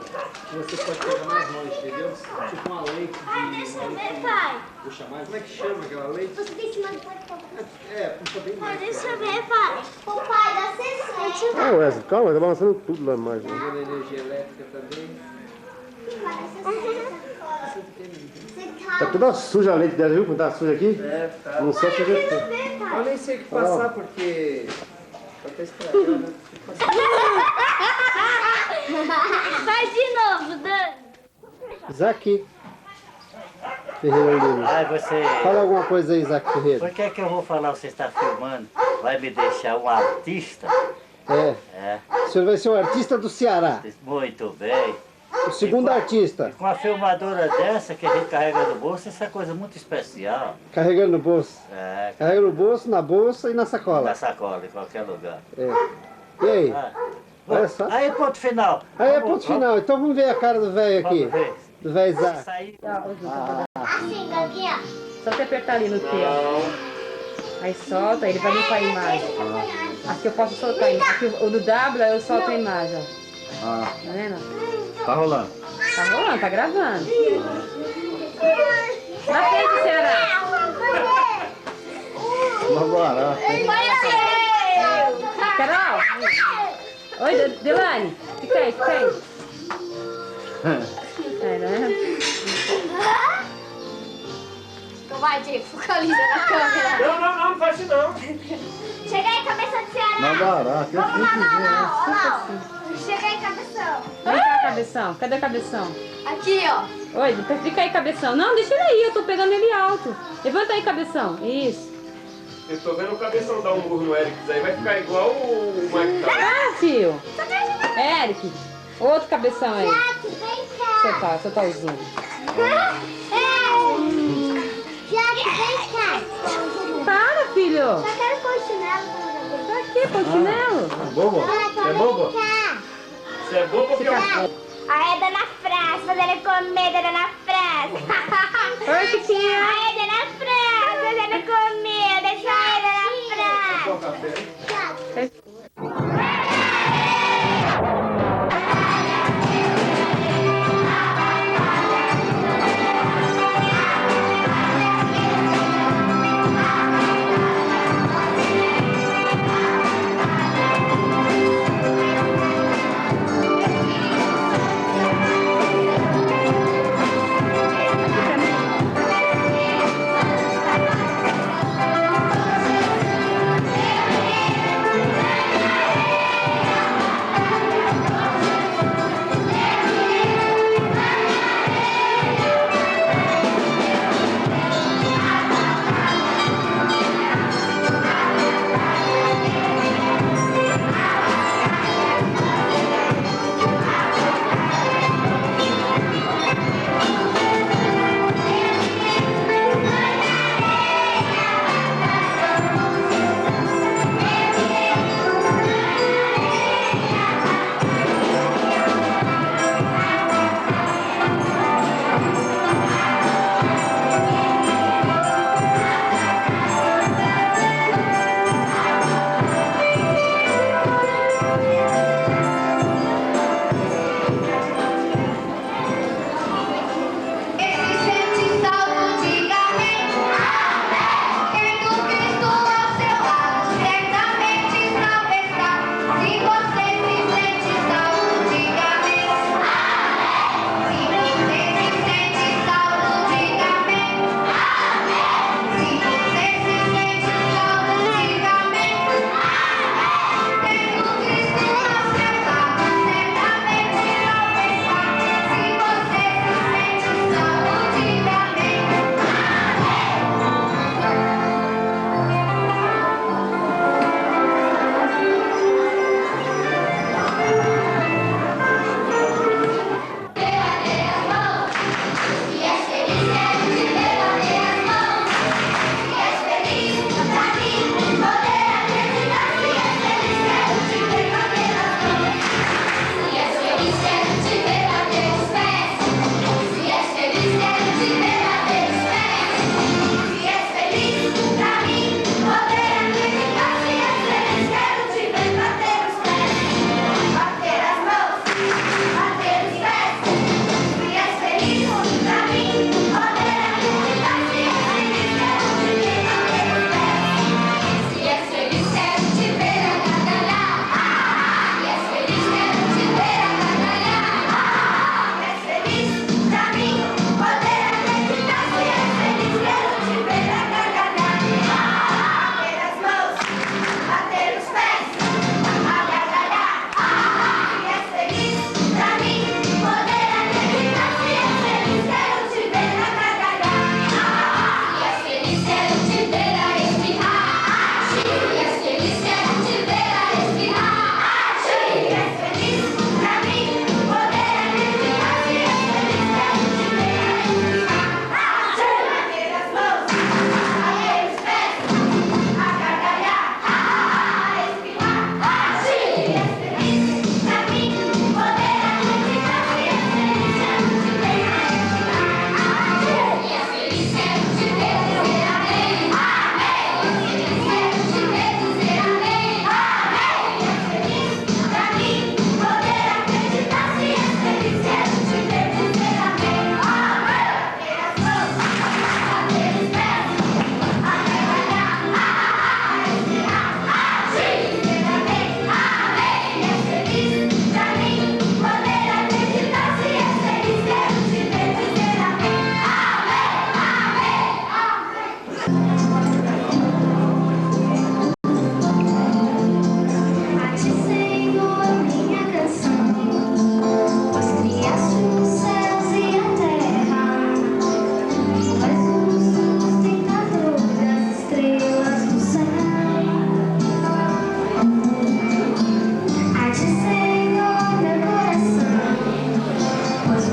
Que você pode pegar mais longe, entendeu? Tipo uma lente de... Deixa eu ver, pai. Puxa mais. Como é que chama aquela lente? Você tem que mandar pode colocar. É, puxa bem Pai, mais. deixa eu ver, pai. O pai dá 60. Ah, Wesley, calma, tá balançando tudo lá mais. Né? Pegando energia elétrica também. Tá toda suja a lente dela, viu? Como tá suja aqui? É, tá. Não sei se você... Eu nem sei o que passar porque... Tá estragando. Faz de novo, Dani. Isaac Ferreira Lima. Ai, você... Fala alguma coisa aí, Isaac Ferreira. Por que eu vou falar, você está filmando? Vai me deixar um artista? É. É, O senhor vai ser um artista do Ceará. muito bem. O segundo artista. Com uma filmadora dessa que a gente carrega no bolso, essa é coisa muito especial. Carregando no bolso. É, Carrega no bolso, na bolsa e na sacola. na sacola, em qualquer lugar. É. E aí? Ah, Olha só. aí, ponto final. Aí é Vamos- ponto final. Então vamos ver a cara do velho aqui. Vamos ver. Do velho Isaac. Sair. Assim, aqui, ó. Só você apertar ali no T, ó. Aí solta, ele vai limpar a imagem. Aqui eu posso soltar. Aqui o do W eu solto a imagem, ó. Ah, Tá vendo? tá rolando. Tá rolando, tá gravando. Na frente, Ceará. Vamos lá. Carol, Oi, Delane. Fica aí, fica aí. É, né? Então vai, Diego, focaliza na câmera. Não faz isso não. Chega aí, cabeção de Ceará. Não barato, é Vamos lá, simples, lá, lá. Chega aí, cabeção. Vem cá, cabeção. Cadê o cabeção? Aqui, ó. Oi, fica aí, cabeção. Não, deixa ele aí, eu tô pegando ele alto. Levanta aí, cabeção. Isso. Eu tô vendo o cabeção dar um murro no Eric, aí vai ficar igual o Mike tá. Ah, filho. Eric, outro cabeção aí. Jack, vem cá. Soltar o zoom. Jack, vem cá. Para, filho. Só quero pôr o chinelo. Tá aqui, pô, chinelo. Bobo? É bobo? Você é bobo ou que Aí, dona França, fazendo comida, dona França. Oi, Chiquinha. Aí, dona França, fazendo comida. Deixa aí, dona França.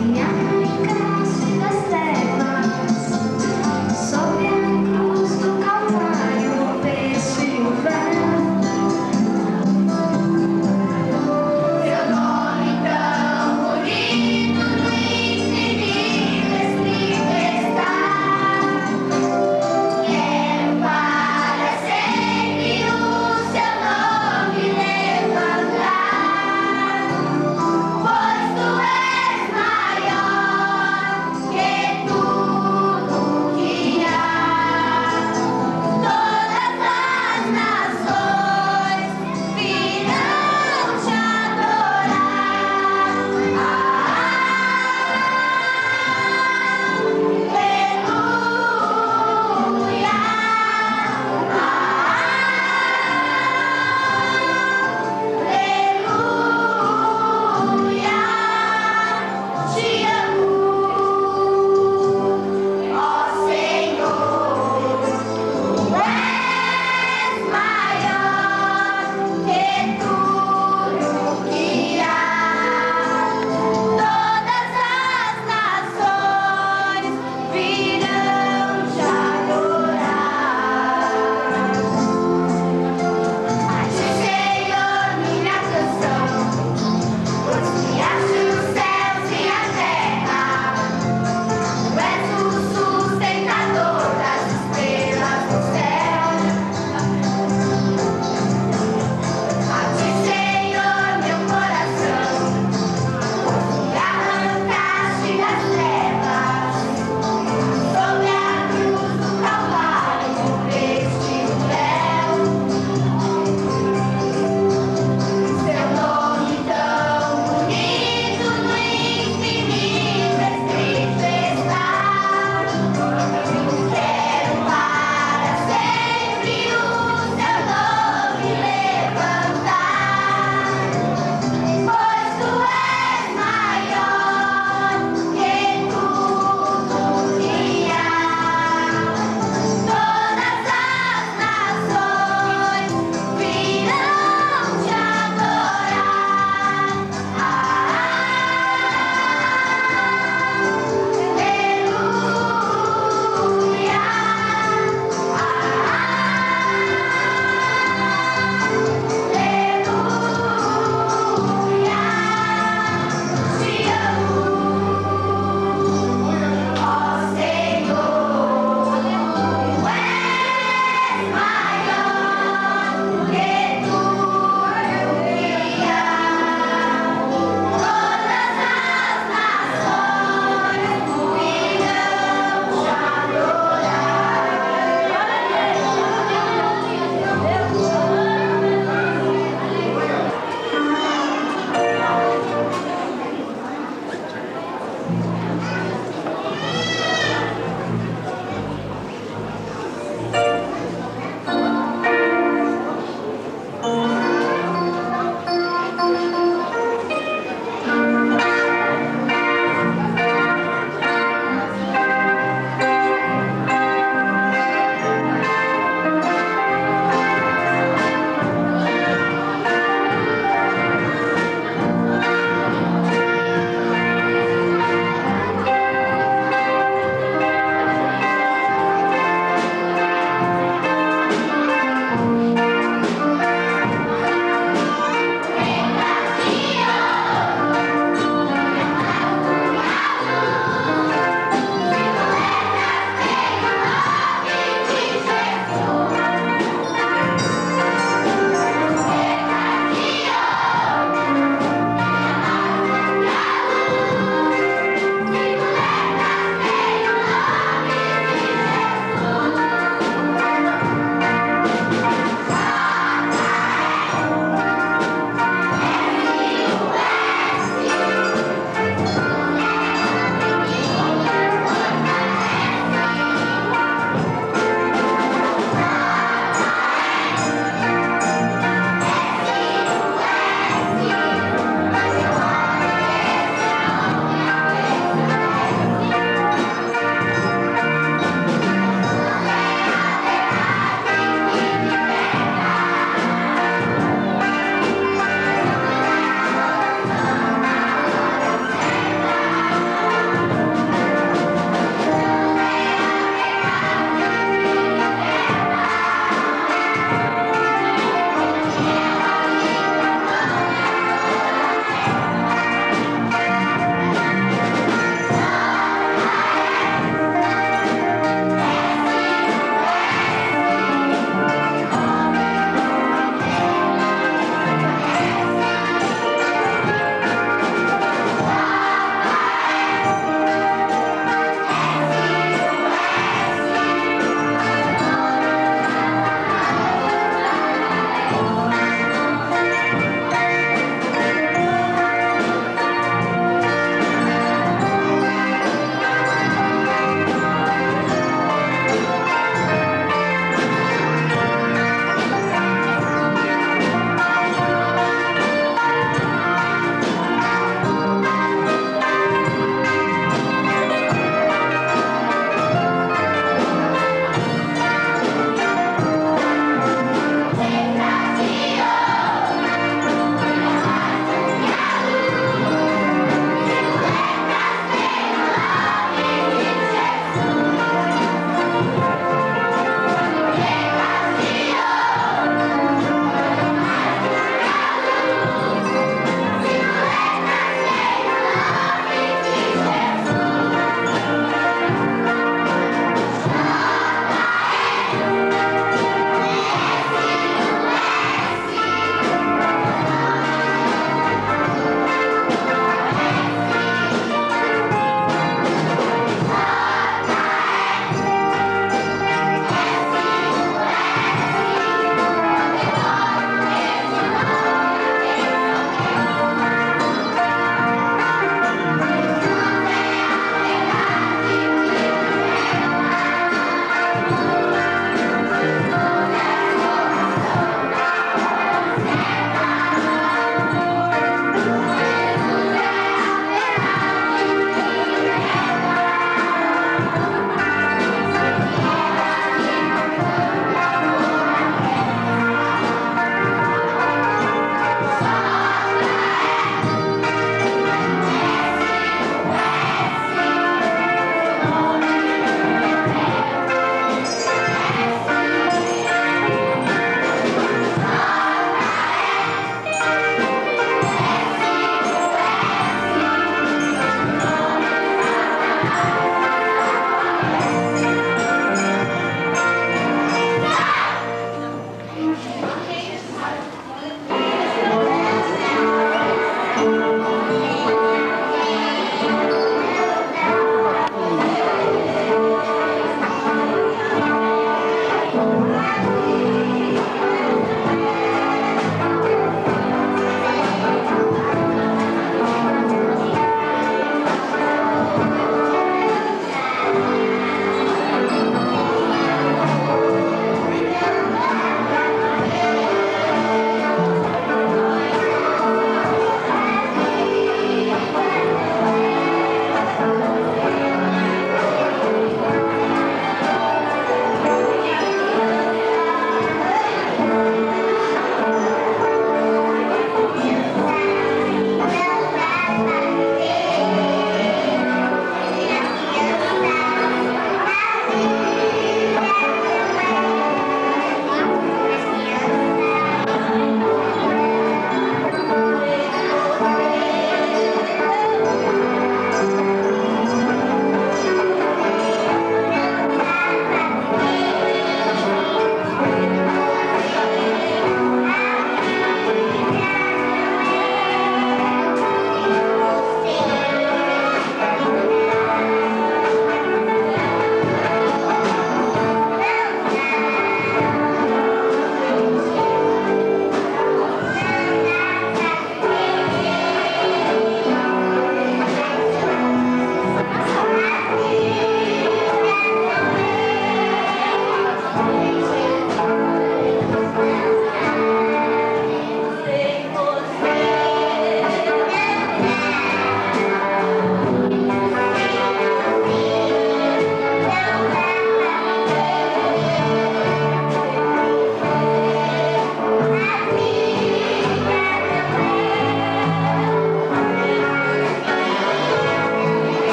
Minha mãe, caso das trevas, sob a cruz.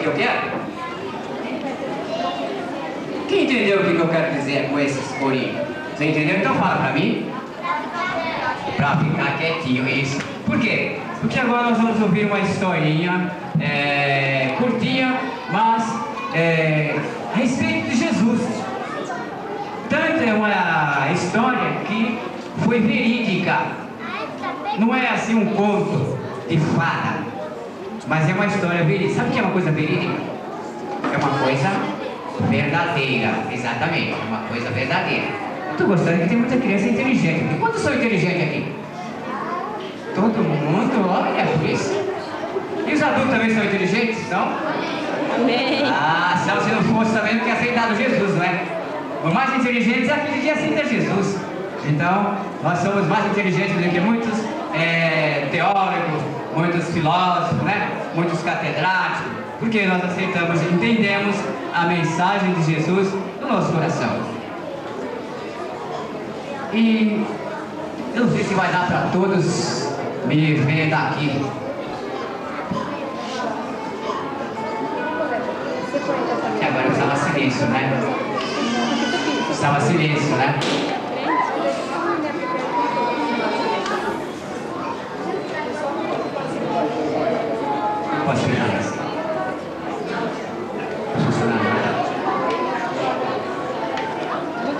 que eu quero? Quem entendeu o que eu quero dizer com esses corinhos? Você entendeu? Então fala pra mim. Pra ficar quietinho, isso. Por quê? Porque agora nós vamos ouvir uma historinha curtinha, mas a respeito de Jesus. Tanto é uma história que foi verídica. Não é assim um conto de fada, mas é uma história verídica. Sabe o que é uma coisa verídica? É uma coisa verdadeira, exatamente, é uma coisa verdadeira. Eu tô gostando que tem muita criança inteligente aqui. Quantos são inteligentes aqui? Todo mundo, olha por isso. E os adultos também são inteligentes, não? Amém. Ah, se não fosse também não tinha aceitado Jesus, não é? Os mais inteligentes é aquele que aceita Jesus. Então, nós somos mais inteligentes do que muitos teólogos, muitos filósofos, né? Muitos catedráticos, porque nós aceitamos e entendemos a mensagem de Jesus no nosso coração. E eu não sei se vai dar para todos me ver daqui. E agora eu estava silêncio, né? Estava silêncio, né? Posso ficar assim?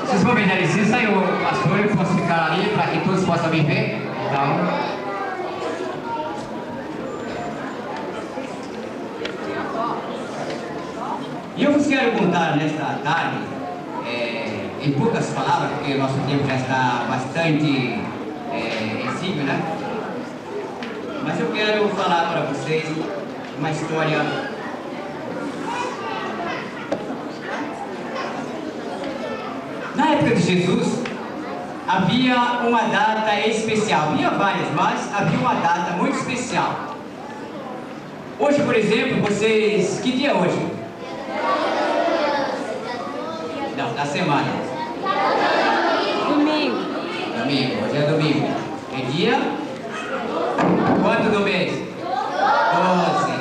Vocês vão me dar licença e o pastor, eu posso ficar ali para que todos possam me ver? Então... E eu vos quero contar nesta tarde, em poucas palavras, porque o nosso tempo já está bastante exíguo, né? Mas eu quero falar para vocês uma história na época de Jesus. Havia uma data especial, havia várias, mas havia uma data muito especial. Hoje, por exemplo, vocês... Que dia é hoje? Não, da semana. Domingo. Domingo, hoje é domingo. É dia? Quanto do mês? 12.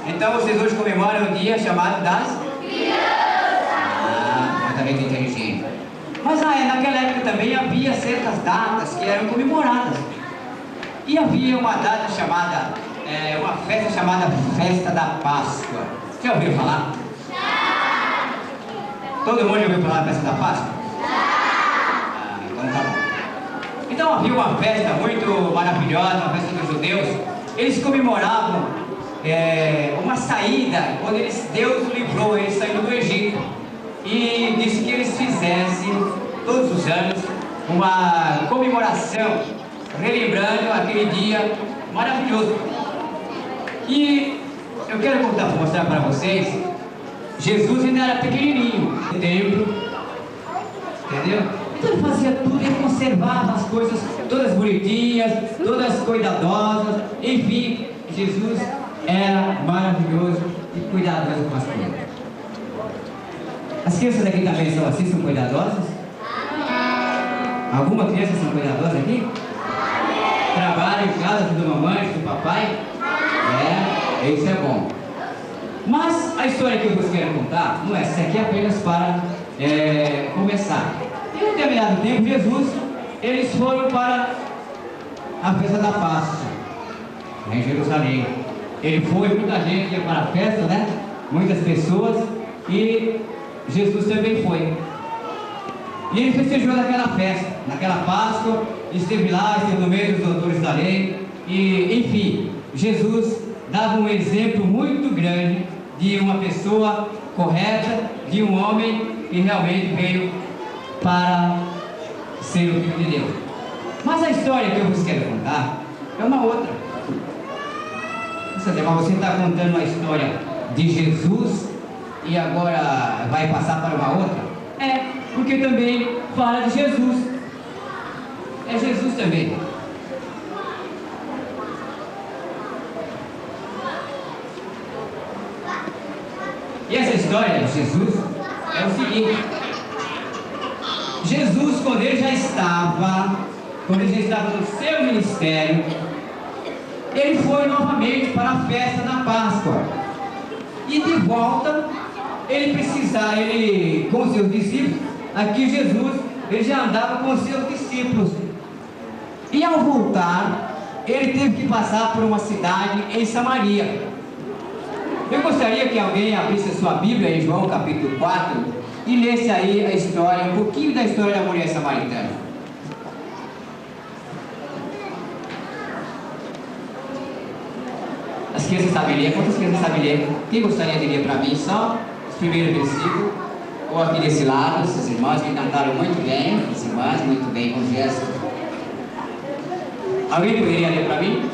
Então vocês hoje comemoram o dia chamado das crianças. Ah, completamente inteligente. Mas naquela época também havia certas datas que eram comemoradas. E havia uma data chamada, uma festa chamada Festa da Páscoa. Já ouviu falar? Todo mundo já ouviu falar da Festa da Páscoa? Ah, então tá bom. Então havia uma festa muito maravilhosa, uma festa dos judeus. Eles comemoravam uma saída, quando Deus livrou eles saindo do Egito. E disse que eles fizessem, todos os anos, uma comemoração, relembrando aquele dia maravilhoso. E eu quero mostrar para vocês, Jesus ainda era pequenininho no templo, entendeu? Então ele fazia tudo, ele conservava as coisas todas bonitinhas, todas cuidadosas, enfim, Jesus era maravilhoso e cuidadoso com as coisas. As crianças aqui também são assim, são cuidadosas? Alguma criança são cuidadosa aqui? Trabalha em casa, ajuda a mamãe, ajuda o papai? Isso é bom. Mas a história que eu vos quero contar não é essa aqui, apenas para começar. Em um determinado tempo, Jesus, eles foram para a festa da Páscoa, em Jerusalém. Ele foi, muita gente ia para a festa, né? Muitas pessoas, e Jesus também foi. E ele festejou naquela festa, naquela Páscoa, esteve lá, esteve no meio dos doutores da lei, e enfim, Jesus dava um exemplo muito grande de uma pessoa correta, de um homem que realmente veio para ser o Filho de Deus. Mas a história que eu vos quero contar é uma outra. Mas você está contando a história de Jesus e agora vai passar para uma outra? Porque também fala de Jesus. É Jesus também. E essa história de Jesus é o seguinte: Jesus, quando ele já estava no seu ministério, ele foi novamente para a festa da Páscoa. E de volta, ele com os seus discípulos, aqui Jesus, ele já andava com os seus discípulos. E ao voltar, ele teve que passar por uma cidade em Samaria. Eu gostaria que alguém abrisse a sua Bíblia em João capítulo 4 e lesse aí a história, um pouquinho da história da mulher samaritana. As crianças sabem ler? Quantas crianças sabem ler? Quem gostaria de ler para mim só os primeiros versículos? Ou aqui desse lado, essas irmãs que cantaram muito bem, as irmãs, muito bem, com gestos. Alguém poderia ler para mim?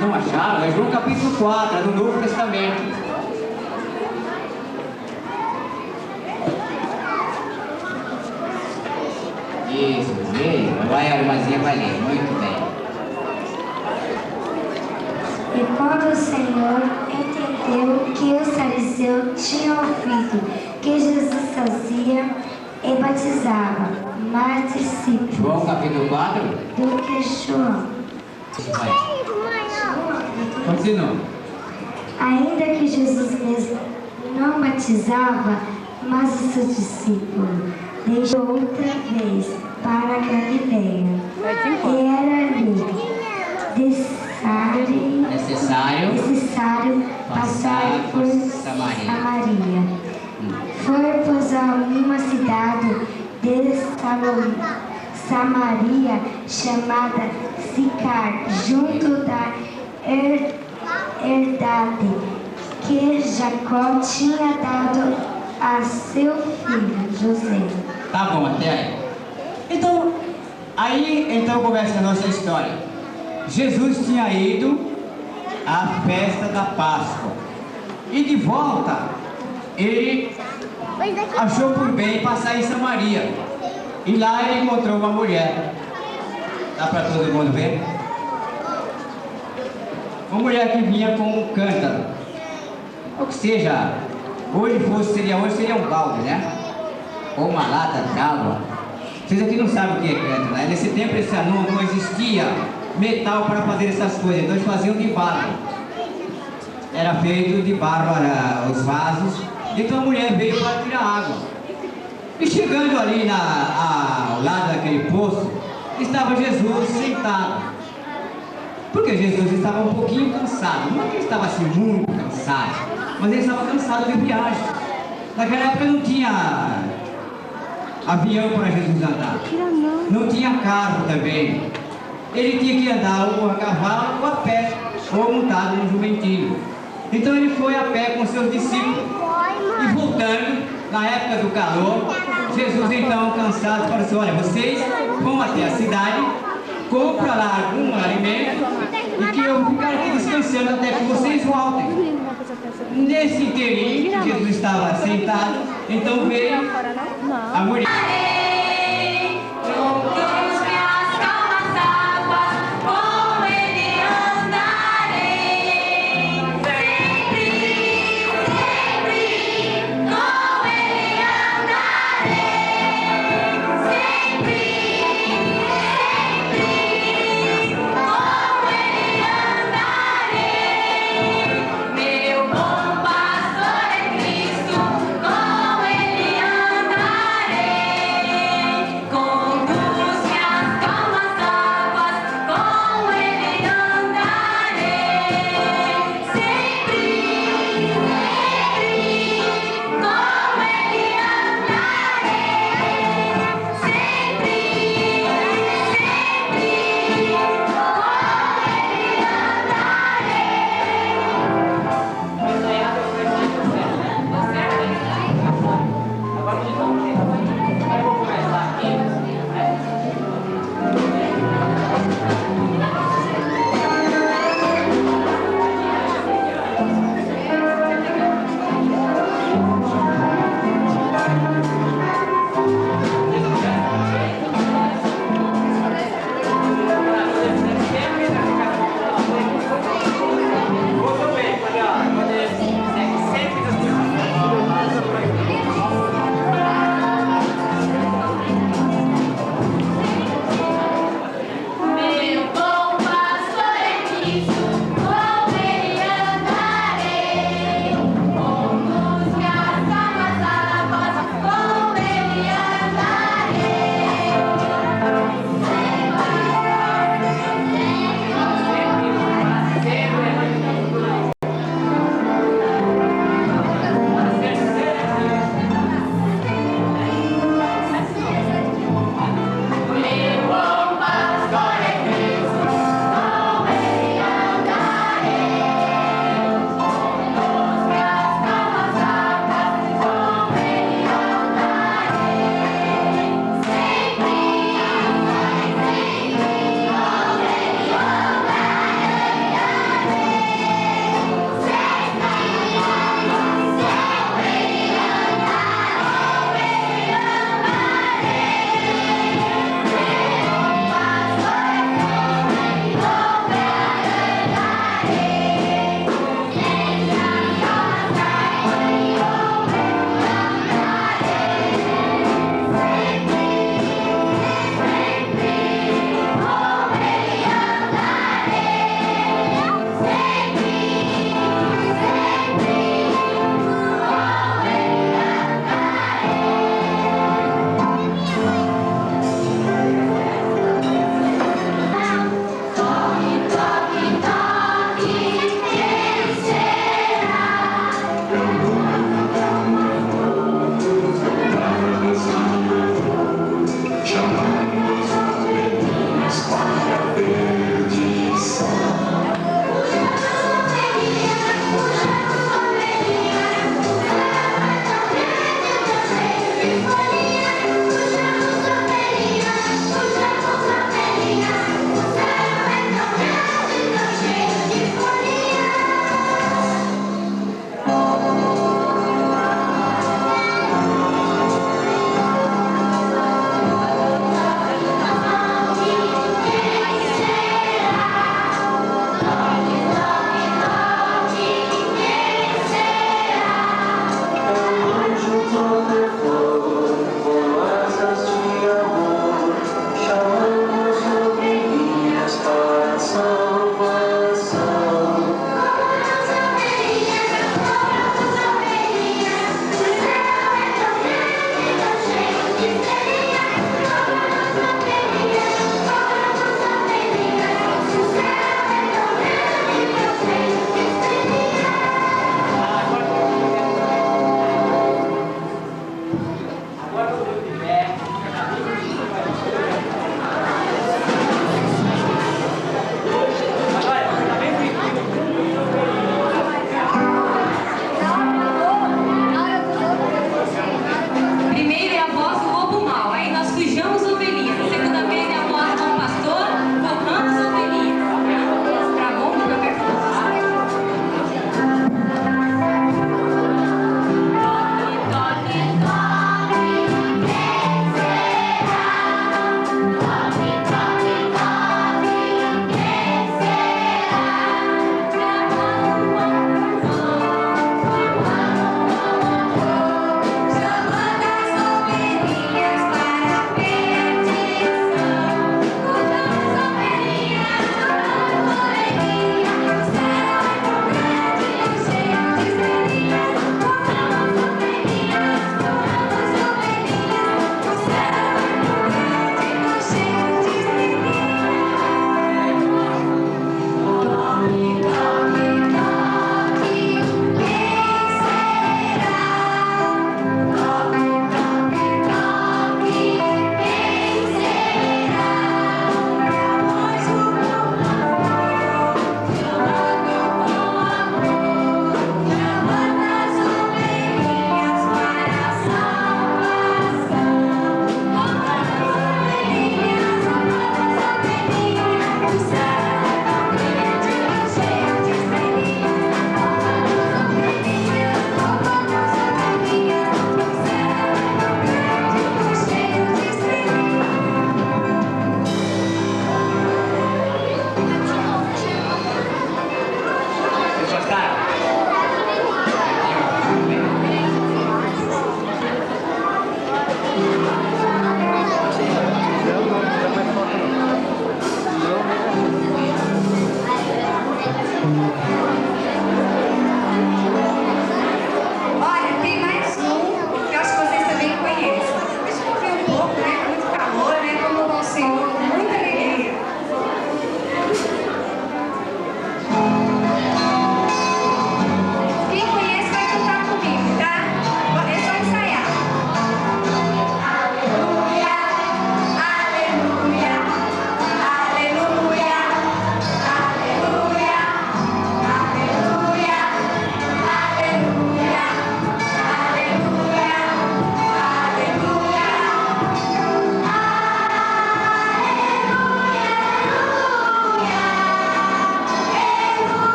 Não acharam? É João capítulo 4, é do Novo Testamento. Isso, veio. Vai, a irmãzinha vai ler. Muito bem. E quando o Senhor entendeu que os fariseus tinham ouvido que Jesus fazia e batizava mais discípulos João capítulo 4 do que João. Continua. Ainda que Jesus mesmo não batizava, mas os seus discípulos deixou outra vez para a Galileia. E era ali necessário passar por Samaria. Foi, pois, a uma cidade de Samaria chamada Sicar, junto da herdade que Jacó tinha dado a seu filho José. Tá bom, até aí. Então começa a nossa história. Jesus tinha ido à festa da Páscoa. E de volta, ele achou por bem passar em Samaria. E lá ele encontrou uma mulher. Dá para todo mundo ver? Uma mulher que vinha com um cântaro. Ou que seja, hoje seria um balde, né? Ou uma lata de água. Vocês aqui não sabem o que é cântaro, né? Nesse tempo não existia metal para fazer essas coisas, então eles faziam de barro. Era feito de barro os vasos. Então a mulher veio para tirar água. E chegando ali ao lado daquele poço, estava Jesus sentado. Porque Jesus estava um pouquinho cansado. Não é que ele estava assim muito cansado, mas ele estava cansado de viagem. Naquela época não tinha avião para Jesus andar. Não tinha carro também. Ele tinha que andar ou a cavalo ou a pé, ou montado num jumentinho. Então ele foi a pé com seus discípulos. E voltando, na época do calor, Jesus então cansado falou assim: olha, vocês vão até a cidade, compra lá algum alimento e que eu vou ficar aqui descansando até que vocês voltem. Nesse inteirinho, Jesus estava sentado, então veio a mulher.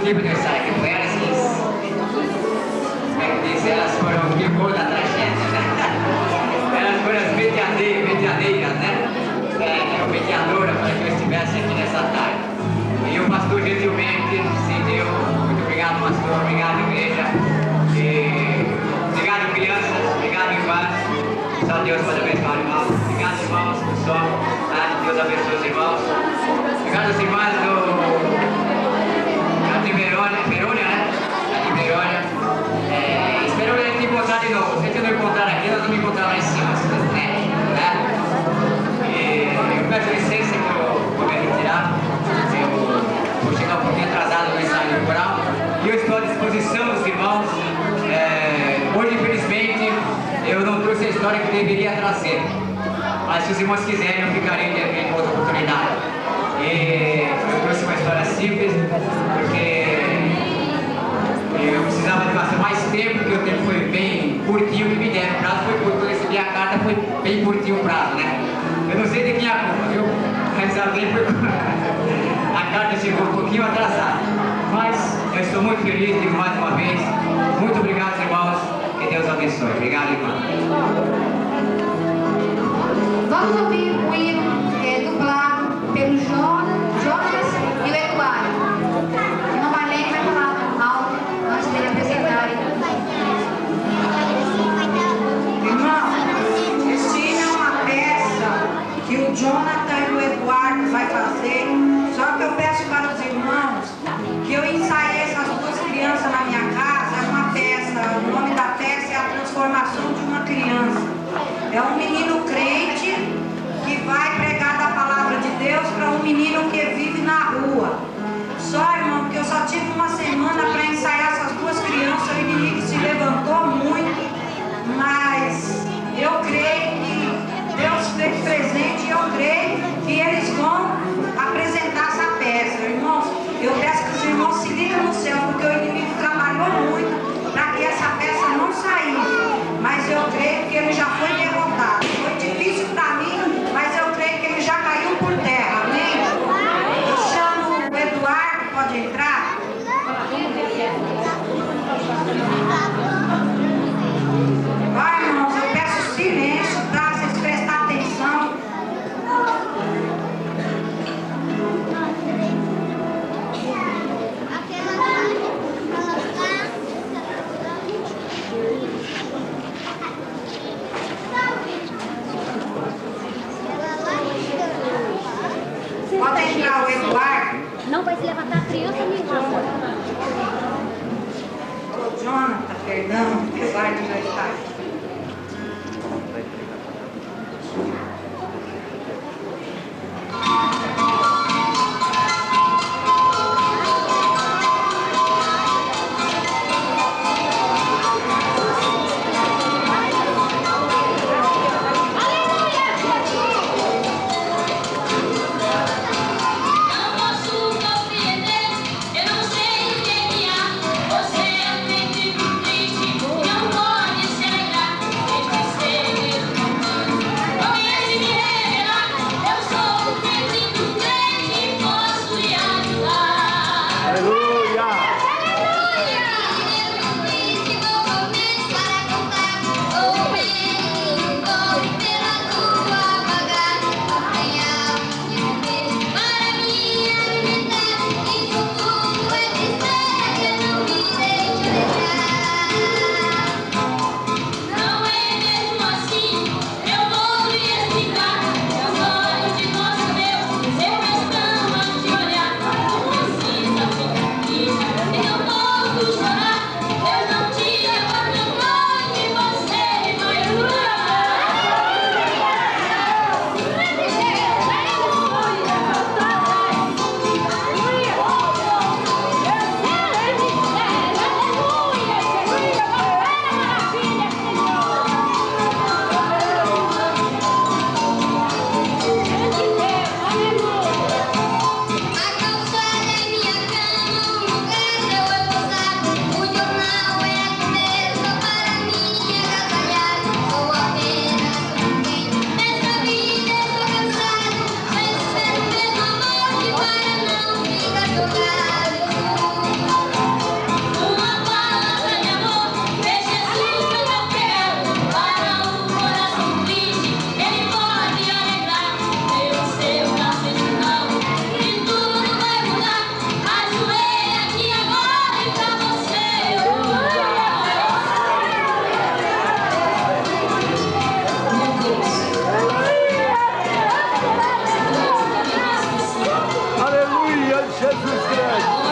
tempo de eu estar aqui com elas, elas foram o pivô da tragédia, né? Elas foram as medianeiras, né? Ou mediadora para que eu estivesse aqui nessa tarde. E o pastor gentilmente cedeu. Muito obrigado, pastor. Obrigado, igreja. E obrigado, crianças. Obrigado, irmãs. Só Deus pode abençoar, irmãos. Obrigado, irmãos, do som. Deus abençoe os irmãos. Obrigado às irmãs de Verônia, né? De Verônia. Espero ele te encontrar de novo. Se você não encontrar aqui, nós vamos encontrar lá em cima, se Deus quiser, né? E eu peço licença que eu vou me retirar. Eu vou chegar um pouquinho atrasado no ensaio do coral. E eu estou à disposição dos irmãos. Hoje, infelizmente, eu não trouxe a história que deveria trazer. Mas se os irmãos quiserem, eu ficarei em outra oportunidade. E eu trouxe uma história simples, porque eu precisava de passar mais tempo, porque o tempo foi bem curtinho que me deram. O prazo foi curto. Quando eu recebi a carta, foi bem curtinho o prazo, né? Eu não sei de quem é a culpa, viu? Mas alguém foi... A carta chegou um pouquinho atrasada. Mas eu estou muito feliz, digo mais uma vez. Muito obrigado, irmãos. Que Deus abençoe. Obrigado, irmão. Vamos ouvir o hino dublado pelo Jonas e o Eduardo. Não vai ler, vai falar alto antes dele apresentarem. Irmão, esse hino é uma peça que o Jonathan e o Eduardo vai fazer. Só que eu peço para os irmãos que eu ensaiei essas duas crianças na minha casa. É uma peça, o nome da peça é A Transformação de uma Criança. É um menino crente que vai pregar da palavra de Deus para um menino que vive na rua. Só, irmão, porque eu só tive uma semana para ensaiar essas duas crianças, o inimigo se levantou muito, mas eu creio que Deus fez presente e eu creio que eles vão apresentar essa peça. Irmãos, eu peço que os irmãos se liguem no céu, porque o inimigo trabalhou muito para que essa peça não saísse, mas eu creio que ele já foi derrotado. Foi difícil para mim, mas eu creio que ele já caiu por terra, amém? Eu chamo o Eduardo, pode entrar? Vai, irmãos, eu peço silêncio, tá? Vocês prestem atenção. Pode entrar o Eduardo. Não vai se levantar criança nenhuma. Ô, Jonathan, perdão, o Eduardo já está aqui. Você é um triste, não pode ser Jesus grande!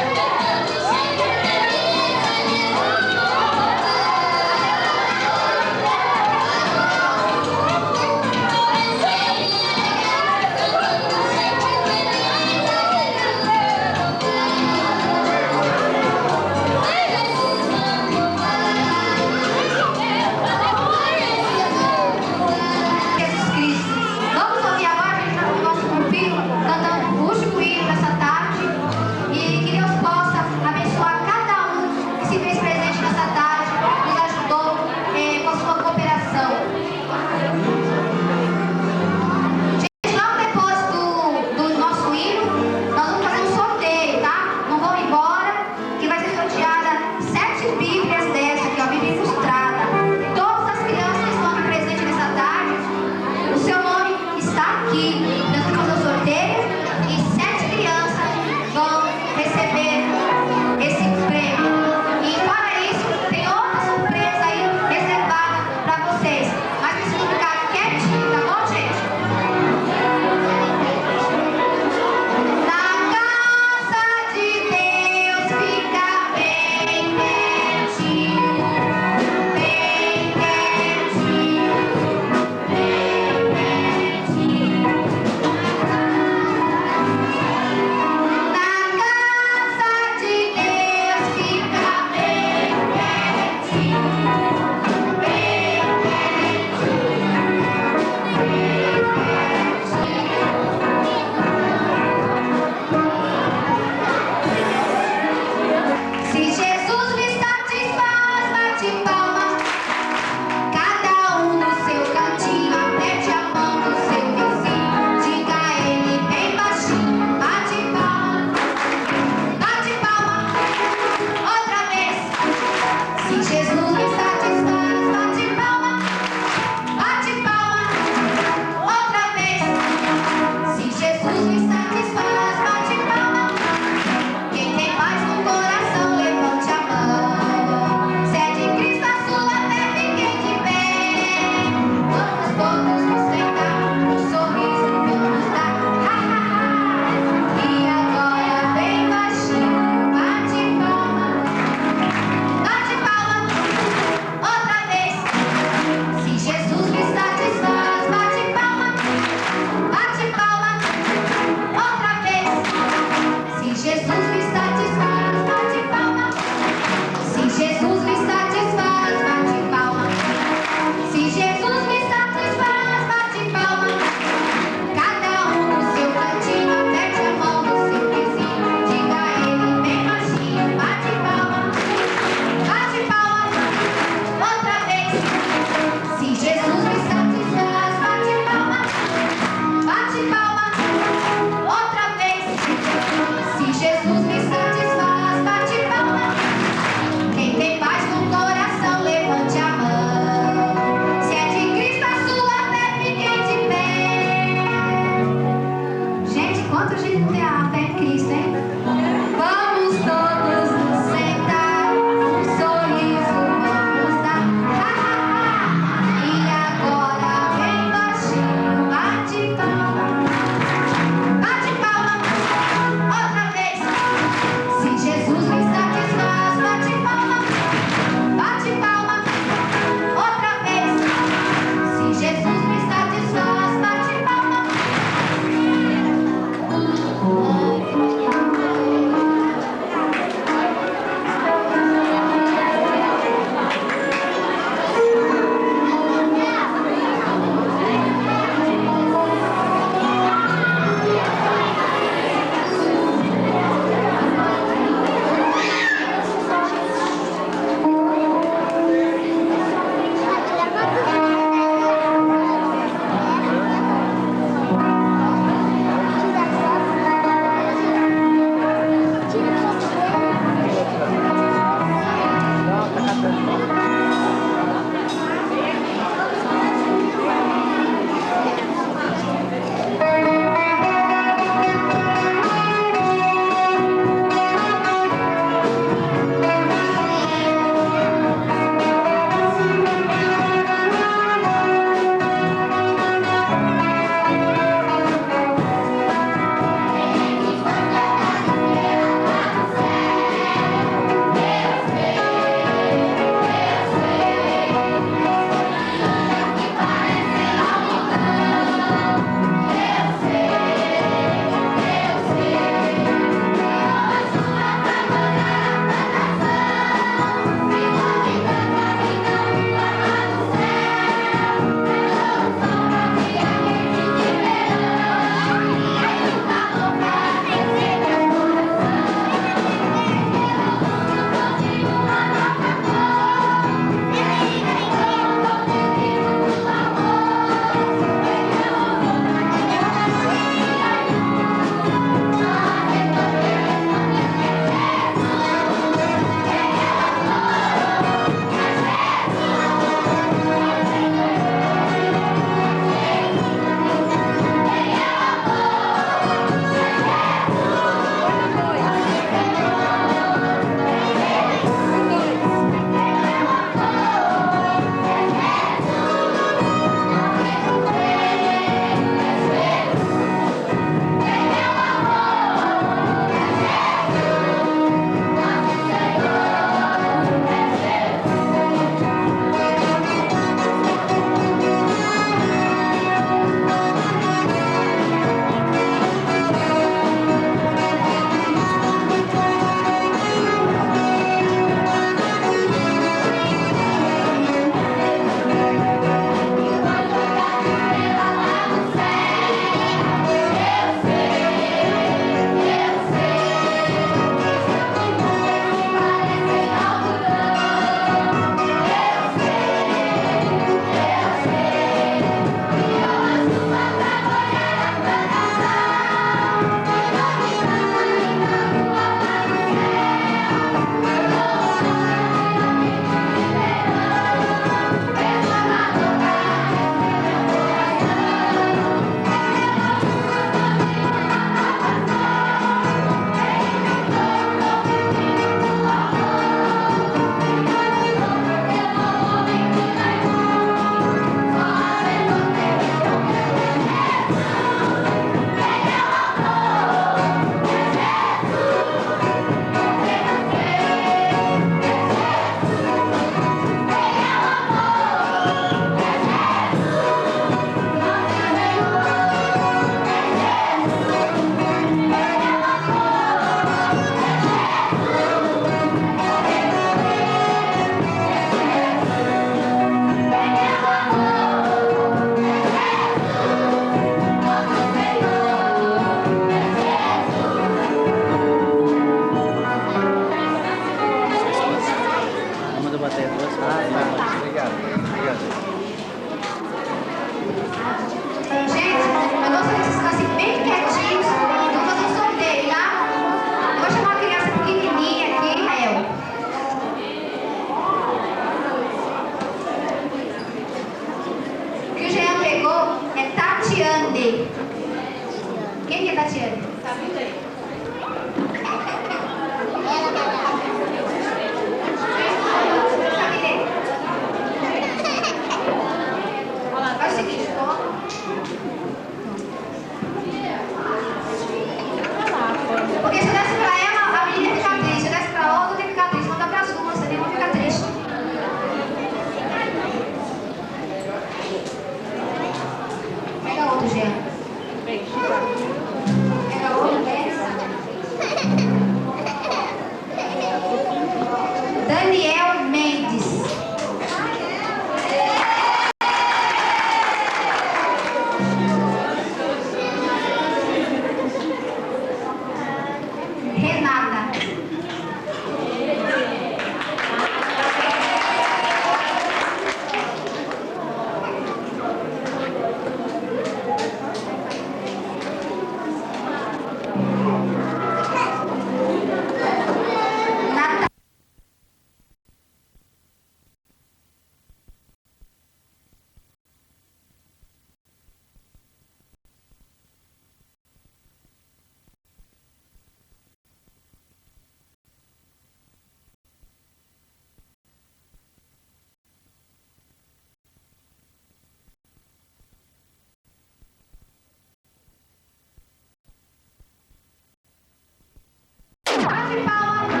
Bate palma,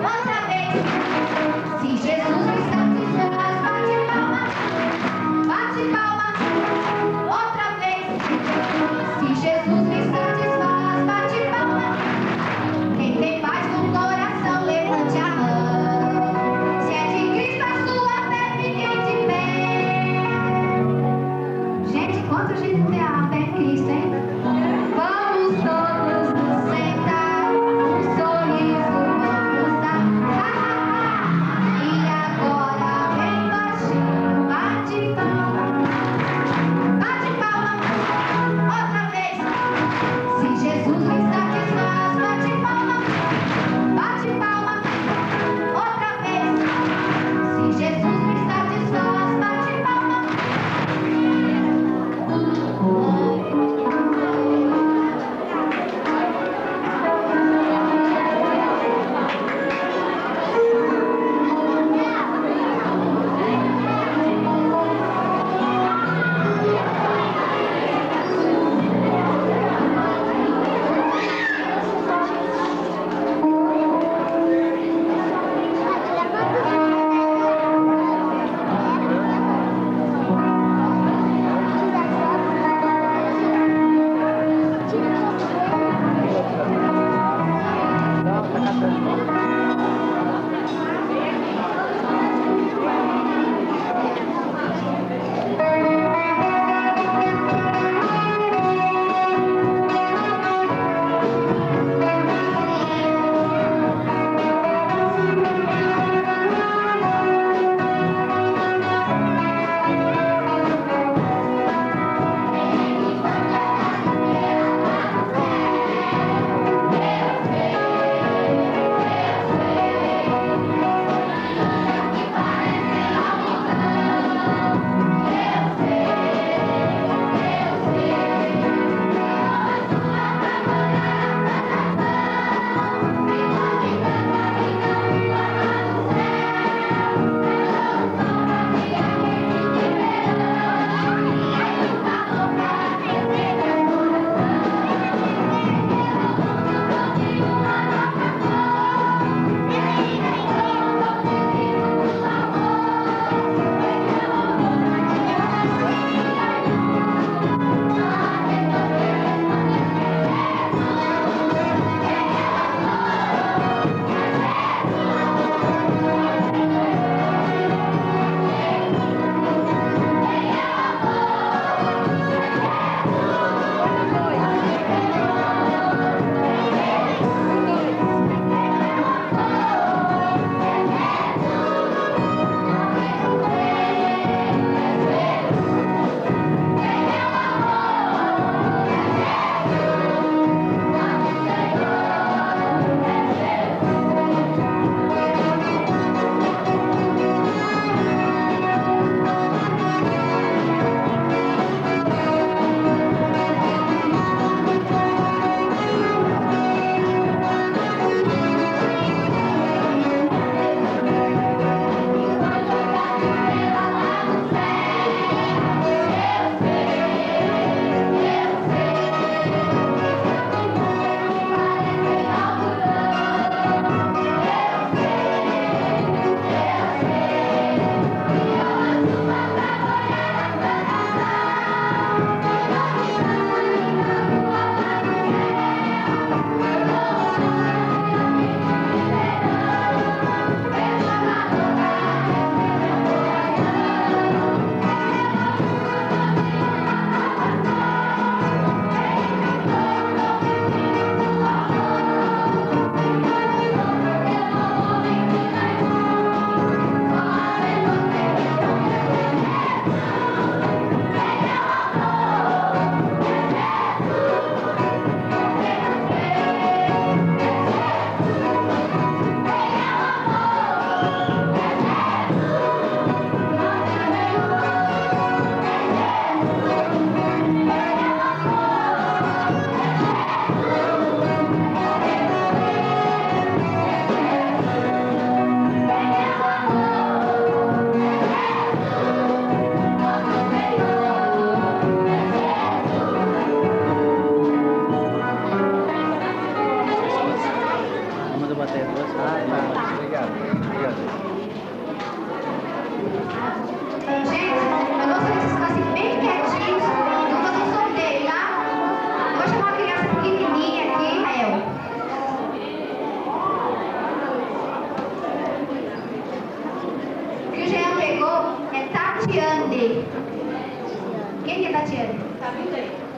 outra vez. Se Jesus me satisfaz, bate palma, outra vez. Se Jesus me satisfaz, bate palma. Quem tem paz no coração, levante a mão. Se é de Cristo a sua fé, fiquem de pé. Gente, quanta gente tem a fé em Cristo, hein? Vamos todos nos sentar, um sorriso. manda bater duas. Obrigado. Gente, eu gostaria que vocês ficassem bem quietinhos. Eu vou fazer um sorteio, tá? Eu vou chamar uma criança pequenininha aqui, Rael. O que o Jean pegou é Tatiane. Quem que é Tatiane? Tá vindo aí.